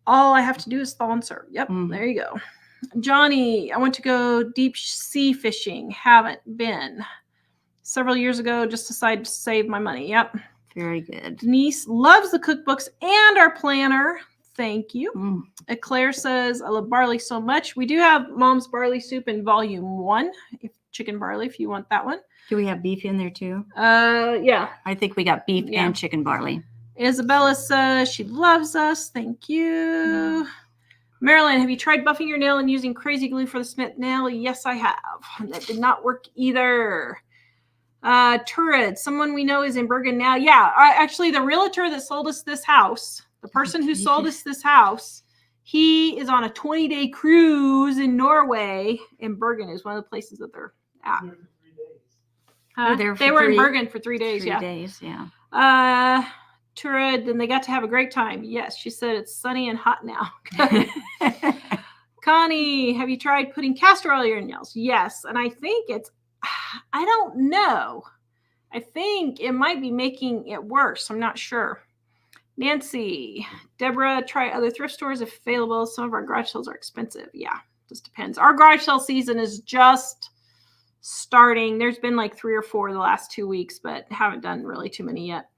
All I have to do is thaw and serve. Yep, there you go. Johnny, I want to go deep sea fishing. Haven't been. Several years ago, just decided to save my money. Yep. Very good. Denise loves the cookbooks and our planner. Thank you. Claire says, I love barley so much. We do have Mom's Barley Soup in volume 1. Chicken barley, if you want that one. Do we have beef in there too? Yeah. I think we got beef and chicken barley. Isabella says she loves us. Thank you. Marilyn, have you tried buffing your nail and using crazy glue for the Smith nail? Yes, I have. That did not work either. Turid, someone we know is in Bergen now. Yeah, actually, the realtor that sold us this house, the person who sold us this house, he is on a 20-day cruise in Norway, and Bergen is one of the places that they're at. They were in Bergen for 3 days. 3 days, yeah. Turid, and they got to have a great time. Yes, she said it's sunny and hot now. Connie, have you tried putting castor oil on your nails? Yes, and I think I don't know. I think it might be making it worse. I'm not sure. Nancy, Deborah, try other thrift stores if available. Some of our garage sales are expensive. Yeah, just depends. Our garage sale season is just starting. There's been like 3 or 4 the last 2 weeks, but haven't done really too many yet.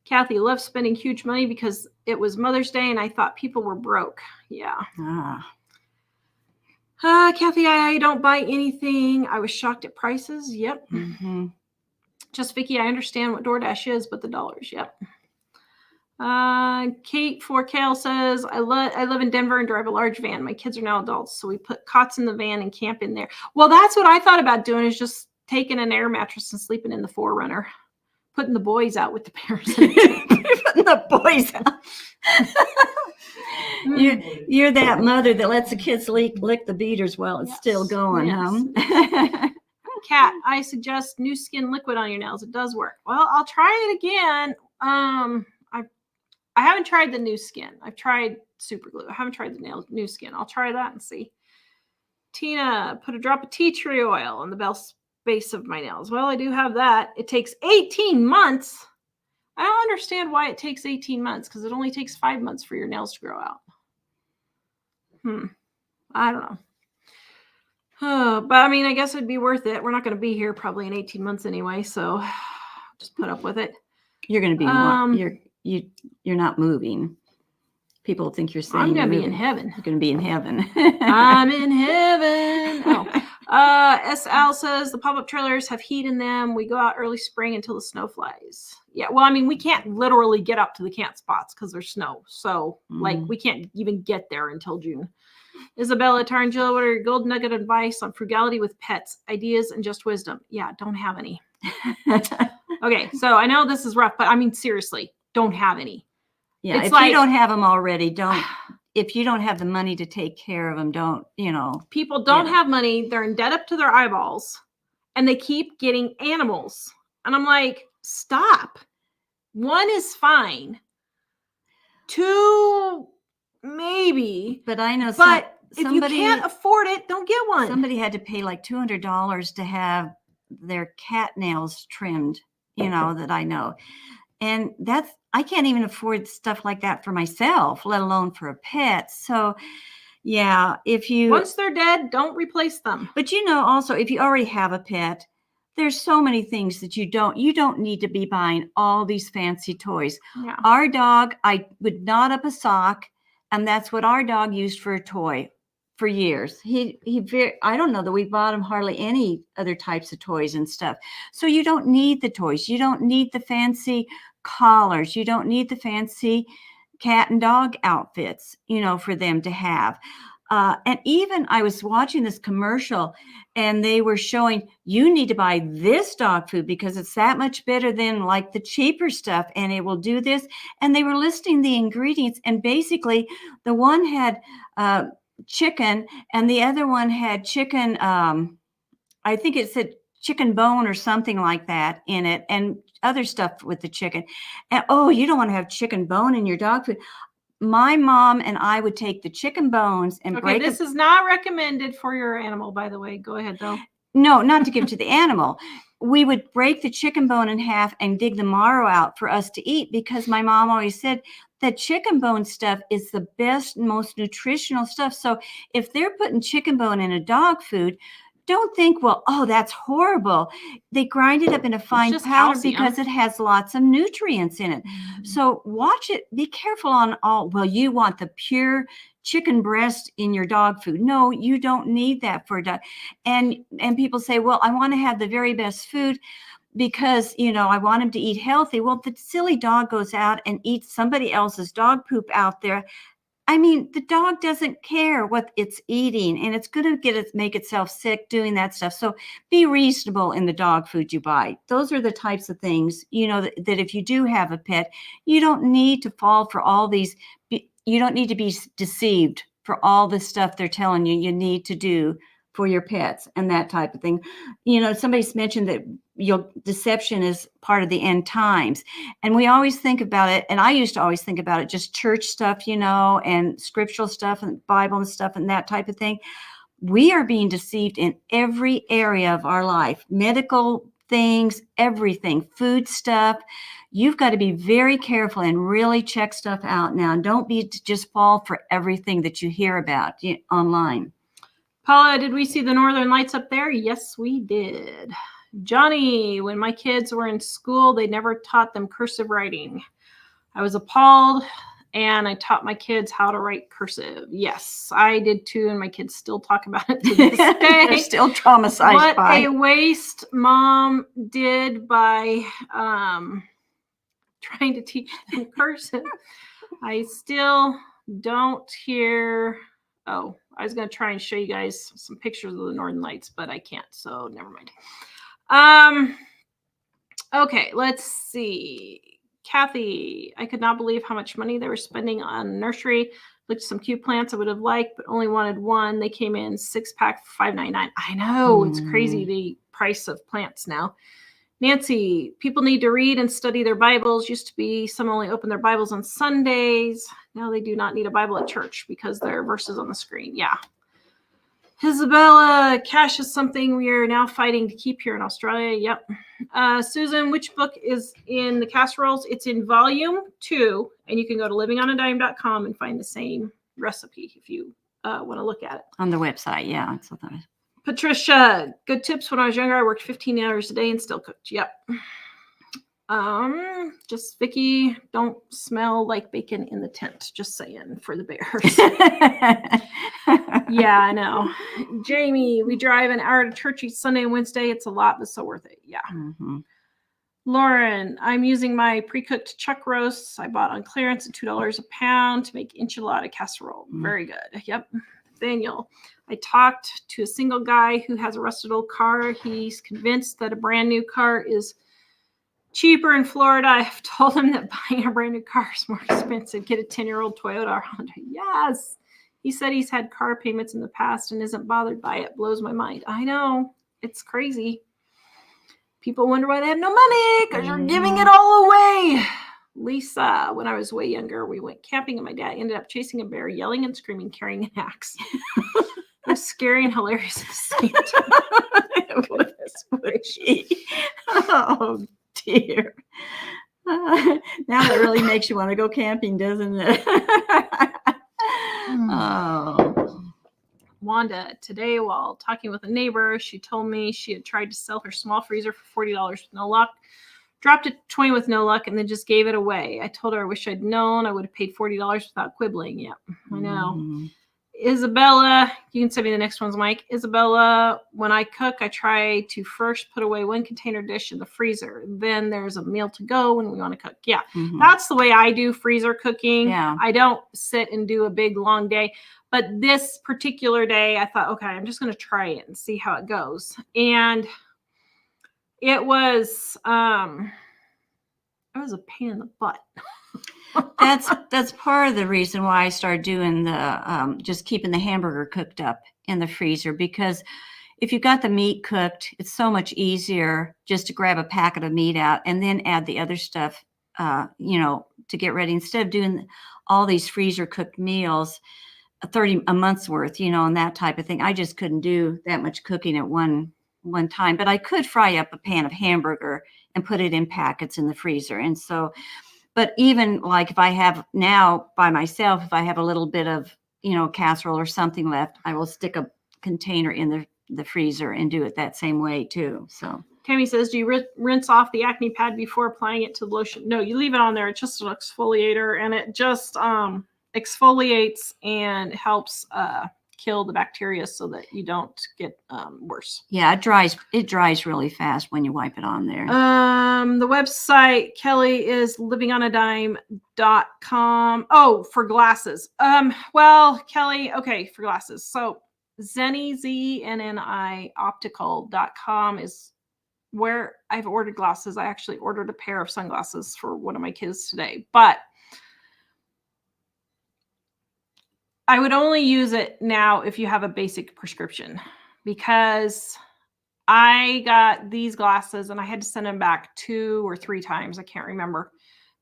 Kathy loves spending huge money because it was Mother's Day and I thought people were broke. Yeah. Kathy, I don't buy anything. I was shocked at prices. Yep. Mhm. Just Vicky, I understand what DoorDash is, but the dollars. Yep. Kate 4Kale says, I live in Denver and drive a large van. My kids are now adults, so we put cots in the van and camp in there. Well, that's what I thought about doing, is just taking an air mattress and sleeping in the 4Runner, putting the boys out with the parents. Putting the boys out. You're that mother that lets the kids lick the beaters while it's still going, huh? Kat, I suggest new skin liquid on your nails. It does work. Well, I'll try it again. I haven't tried the new skin. I've tried super glue. I haven't tried the new skin. I'll try that and see. Tina, put a drop of tea tree oil on the base of my nails. Well, I do have that. It takes 18 months. I don't understand why it takes 18 months, because it only takes 5 months for your nails to grow out. I don't know. But I mean, I guess it'd be worth it. We're not going to be here probably in 18 months anyway, so just put up with it. You're going to be you're not moving. People think you're saying I'm going to be moving. in heaven. You're going to be in heaven. I'm in heaven. SL says the pop-up trailers have heat in them. We go out early spring until the snow flies. Yeah, well, I mean, we can't literally get up to the camp spots because there's snow. So, like, we can't even get there until June. Isabella Tarangelo, what are your gold nugget advice on frugality with pets, ideas, and just wisdom? Yeah, don't have any. Okay, so I know this is rough, but I mean, seriously, don't have any. Yeah, It's if like, you don't have them already, don't. If you don't have the money to take care of them, don't, People don't have money. They're in debt up to their eyeballs, and they keep getting animals. And I'm like, stop. 1 is fine. 2, maybe. But I know But if you somebody can't afford it, don't get one. Somebody had to pay like $200 to have their cat nails trimmed, that I know. And I can't even afford stuff like that for myself, let alone for a pet. So yeah, once they're dead, don't replace them. But also, if you already have a pet, there's so many things that you don't need to be buying all these fancy toys. Yeah. Our dog, I would knot up a sock, and that's what our dog used for a toy for years. I don't know that we bought him hardly any other types of toys and stuff. So you don't need the toys. You don't need the fancy collars. You don't need the fancy cat and dog outfits, for them to have. And even I was watching this commercial, and they were showing, you need to buy this dog food because it's that much better than like the cheaper stuff, and it will do this. And they were listing the ingredients, and basically the one had chicken, and the other one had chicken. I think it said chicken bone or something like that in it, and other stuff with the chicken. And you don't want to have chicken bone in your dog food. My mom and I would take the chicken bones and break them. This is not recommended for your animal, by the way. Go ahead, though. No, not to give to the animal. We would break the chicken bone in half and dig the marrow out for us to eat, because my mom always said that chicken bone stuff is the best, most nutritional stuff. So if they're putting chicken bone in a dog food, don't think, well, that's horrible. They grind it up in a fine powder calcium, because it has lots of nutrients in it. Mm-hmm. So watch it. Be careful on all. Well, you want the pure chicken breast in your dog food. No, you don't need that for a dog. And people say, well, I want to have the very best food because, I want him to eat healthy. Well, the silly dog goes out and eats somebody else's dog poop out there. I mean, the dog doesn't care what it's eating, and it's going to make itself sick doing that stuff. So be reasonable in the dog food you buy. Those are the types of things, that if you do have a pet, you don't need to fall for all these. You don't need to be deceived for all the stuff they're telling you need to do for your pets and that type of thing. Somebody's mentioned that deception is part of the end times. And we always think about it. And I used to always think about it, just church stuff, and scriptural stuff and Bible and stuff and that type of thing. We are being deceived in every area of our life, medical things, everything, food stuff. You've got to be very careful and really check stuff out now. And don't just fall for everything that you hear about online. Paula, did we see the Northern Lights up there? Yes, we did. Johnny, when my kids were in school, they never taught them cursive writing. I was appalled And I taught my kids how to write cursive. Yes, I did too. And my kids still talk about it to this day. They're still traumatized What by a waste Mom did by trying to teach them cursive. I still don't hear. Oh, I was going to try and show you guys some pictures of the Northern Lights, but I can't. So never mind. Okay, let's see. Kathy, I could not believe how much money they were spending on nursery. Looked at some cute plants I would have liked, but only wanted one. They came in 6-pack for $5.99. I know, it's crazy the price of plants now. Nancy, people need to read and study their Bibles. Used to be some only open their Bibles on Sundays. Now they do not need a Bible at church because there are verses on the screen. Yeah. Isabella, cash is something we are now fighting to keep here in Australia. Yep. Susan, which book is in the casseroles? It's in volume 2, and you can go to livingonadime.com and find the same recipe if you want to look at it. on the website. Yeah. It's what that is. Patricia, good tips. When I was younger, I worked 15 hours a day and still cooked. Yep. Just Vicky, don't smell like bacon in the tent. Just saying for the bears. Yeah, I know. Jamie, we drive an hour to church each Sunday and Wednesday. It's a lot, but so worth it. Yeah. Mm-hmm. Lauren, I'm using my pre-cooked chuck roasts I bought on clearance at $2 a pound to make enchilada casserole. Very good. Yep. Daniel, I talked to a single guy who has a rusted old car. He's convinced that a brand new car is cheaper in Florida. I've told him that buying a brand new car is more expensive. Get a 10-year-old Toyota or Honda. Yes. He said he's had car payments in the past and isn't bothered by it. Blows my mind. I know. It's crazy. People wonder why they have no money because you're giving it all away. Lisa, when I was way younger, we went camping and my dad ended up chasing a bear, yelling and screaming, carrying an axe. It was scary and hilarious at the same time. What a squishy. Oh, dear. Now that really makes you want to go camping, doesn't it? Oh. Wanda, today while talking with a neighbor, she told me she had tried to sell her small freezer for $40 with no luck, dropped it to $20 with no luck, and then just gave it away. I told her I wish I'd known. I would have paid $40 without quibbling. Yep, I know. Mm-hmm. Isabella, you can send me the next ones, Mike. Isabella, when I cook, I try to first put away one container dish in the freezer. Then there's a meal to go when we want to cook. Yeah, that's the way I do freezer cooking. Yeah. I don't sit and do a big long day. But this particular day, I thought, okay, I'm just going to try it and see how it goes. And it was a pain in the butt. That's part of the reason why I started doing the just keeping the hamburger cooked up in the freezer, because if you got the meat cooked, it's so much easier just to grab a packet of meat out and then add the other stuff, to get ready, instead of doing all these freezer cooked meals, a month's worth, and that type of thing. I just couldn't do that much cooking at one time, but I could fry up a pan of hamburger and put it in packets in the freezer. And so, but even like if I have now by myself, if I have a little bit of, casserole or something left, I will stick a container in the freezer and do it that same way too. So Tammy says, do you rinse off the acne pad before applying it to the lotion? No, you leave it on there. It's just an exfoliator, and it just exfoliates and helps kill the bacteria so that you don't get worse. Yeah, it dries really fast when you wipe it on there. The website, Kelly, is livingonadime.com. Oh, for glasses. Well, Kelly, okay, for glasses. So Zenni, ZNNI optical.com is where I've ordered glasses. I actually ordered a pair of sunglasses for one of my kids today, but I would only use it now if you have a basic prescription, because I got these glasses and I had to send them back 2 or 3 times. I can't remember,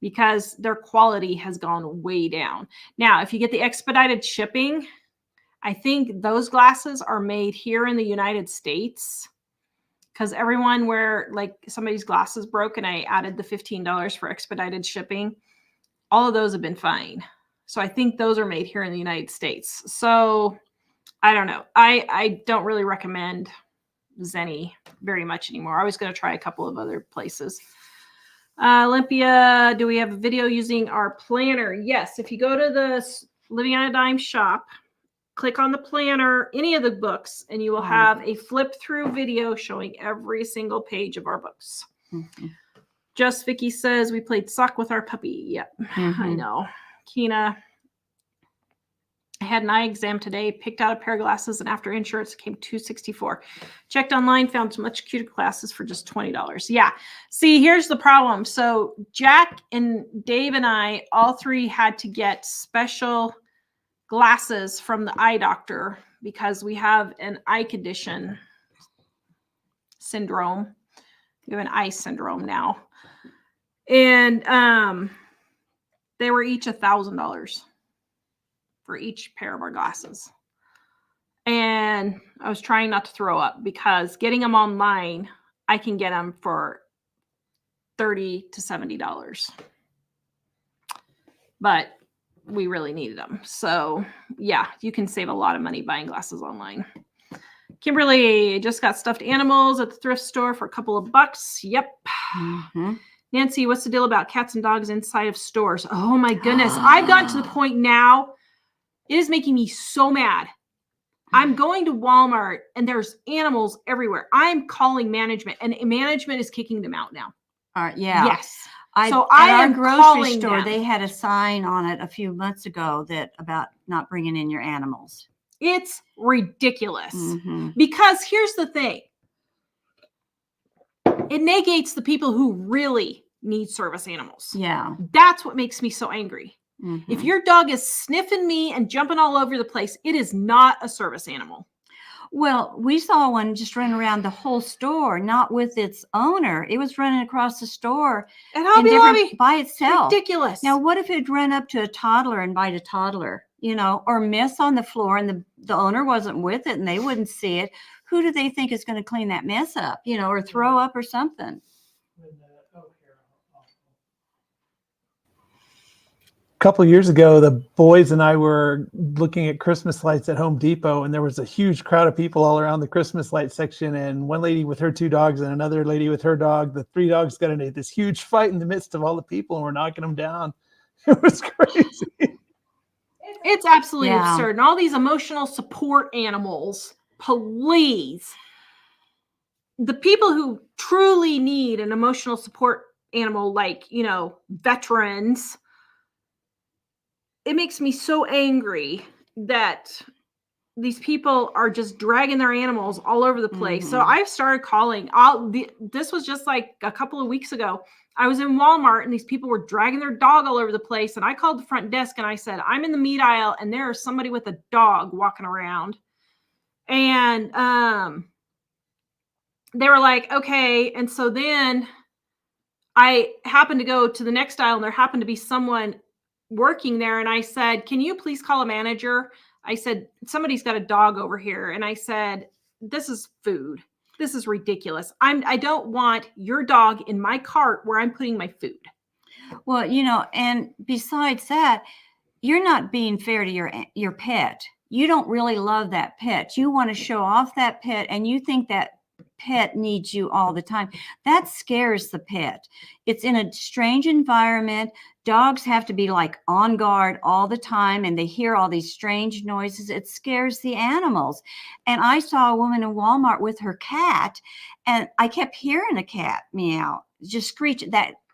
because their quality has gone way down. Now, if you get the expedited shipping, I think those glasses are made here in the United States, because everyone where like somebody's glasses broke and I added the $15 for expedited shipping, all of those have been fine. So I think those are made here in the United States. So I don't know. I don't really recommend Zenni very much anymore. I was going to try a couple of other places. Olympia, do we have a video using our planner? Yes. If you go to the Living on a Dime shop, click on the planner, any of the books, and you will have a flip through video showing every single page of our books. Mm-hmm. Just Vicky says we played sock with our puppy. Yep, I know. Kina, I had an eye exam today, picked out a pair of glasses, and after insurance, it came $264. Checked online, found much cuter glasses for just $20. Yeah. See, here's the problem. So Jack and Dave and I, all three had to get special glasses from the eye doctor because we have an eye condition syndrome. We have an eye syndrome now. And they were each $1,000 for each pair of our glasses. And I was trying not to throw up because getting them online, I can get them for $30 to $70. But we really needed them. So yeah, you can save a lot of money buying glasses online. Kimberly, just got stuffed animals at the thrift store for a couple of bucks. Yep. Mm-hmm. Nancy, what's the deal about cats and dogs inside of stores? Oh my goodness. I've gotten to the point now, it is making me so mad. I'm going to Walmart and there's animals everywhere. I'm calling management and management is kicking them out now. Yeah. Yes. At our grocery store, they had a sign on it a few months ago about not bringing in your animals. It's ridiculous. Because here's the thing. It negates the people who really need service animals. Yeah. That's what makes me so angry. If your dog is sniffing me and jumping all over the place, it is not a service animal. Well, we saw one just run around the whole store, not with its owner. It was running across the store by itself. Ridiculous. Now, what if it ran up to a toddler and bite a toddler, or mess on the floor and the owner wasn't with it and they wouldn't see it? Who do they think is going to clean that mess up, or throw up or something? A couple of years ago, the boys and I were looking at Christmas lights at Home Depot, and there was a huge crowd of people all around the Christmas light section. And one lady with her 2 dogs and another lady with her dog, the 3 dogs got into this huge fight in the midst of all the people, and we're knocking them down. It was crazy. It's absolutely absurd. And all these emotional support animals, please. The people who truly need an emotional support animal, like, veterans, it makes me so angry that these people are just dragging their animals all over the place. So I've started calling. This was just like a couple of weeks ago. I was in Walmart and these people were dragging their dog all over the place. And I called the front desk and I said, I'm in the meat aisle and there is somebody with a dog walking around. And they were like, okay. And so then I happened to go to the next aisle and there happened to be someone working there. And I said, can you please call a manager? I said, somebody's got a dog over here. And I said, this is food. This is ridiculous. I don't want your dog in my cart where I'm putting my food. Well, and besides that, you're not being fair to your pet. You don't really love that pet. You want to show off that pet and you think that pet needs you all the time. That scares the pet. It's in a strange environment. Dogs have to be like on guard all the time and they hear all these strange noises. It scares the animals. And I saw a woman in Walmart with her cat and I kept hearing a cat meow, just screech.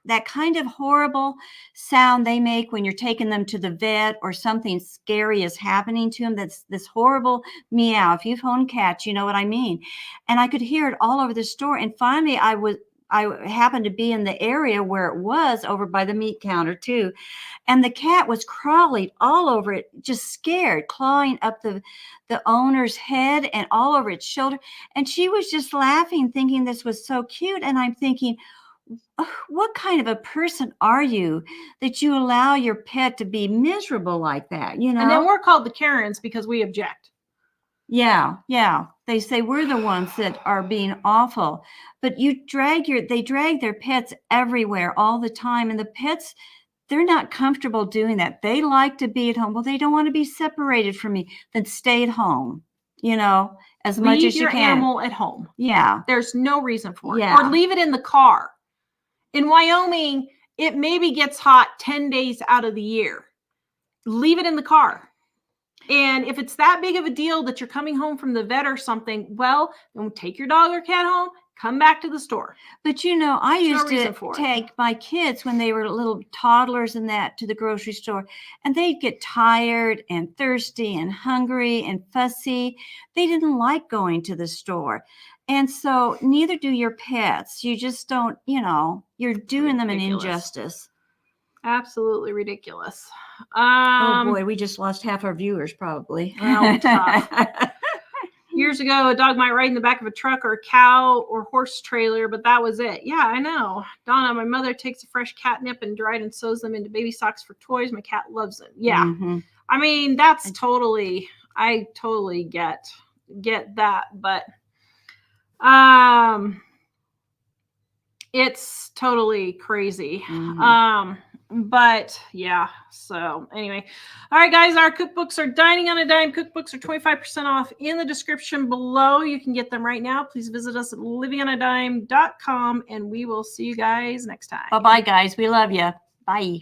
That kind of horrible sound they make when you're taking them to the vet or something scary is happening to them. That's this horrible meow. If you've owned cats, you know what I mean. And I could hear it all over the store. And finally, I happened to be in the area where it was over by the meat counter too. And the cat was crawling all over it, just scared, clawing up the owner's head and all over its shoulder. And she was just laughing, thinking this was so cute. And I'm thinking, what kind of a person are you that you allow your pet to be miserable like that? And then we're called the Karens because we object. Yeah. They say we're the ones that are being awful, but they drag their pets everywhere all the time. And the pets, they're not comfortable doing that. They like to be at home. Well, they don't want to be separated from me. Then stay at home, as much as you can. Leave your animal at home. Yeah. There's no reason for it. Yeah. Or leave it in the car. In Wyoming, it maybe gets hot 10 days out of the year. Leave it in the car. And if it's that big of a deal that you're coming home from the vet or something, well, then take your dog or cat home, come back to the store. But you know, I There's no used reason to for it. take my kids when they were little toddlers and that to the grocery store, and they'd get tired and thirsty and hungry and fussy. They didn't like going to the store. And so neither do your pets. You just don't, you know, you're doing them an Ridiculous. injustice. Absolutely ridiculous. Oh boy, we just lost half our viewers probably. Well, tough. Years ago, a dog might ride in the back of a truck or a cow or horse trailer, but that was it. Yeah, I know. Donna, my mother takes a fresh catnip and dried and sews them into baby socks for toys. My cat loves them. Yeah. Mhm. I mean, that's totally, I totally get that, but it's totally crazy. Mhm. But yeah, so anyway. All right, guys, our cookbooks are Dining on a Dime. Cookbooks are 25% off in the description below. You can get them right now. Please visit us at livingonadime.com, and we will see you guys next time. Bye-bye, guys. We love you. Bye.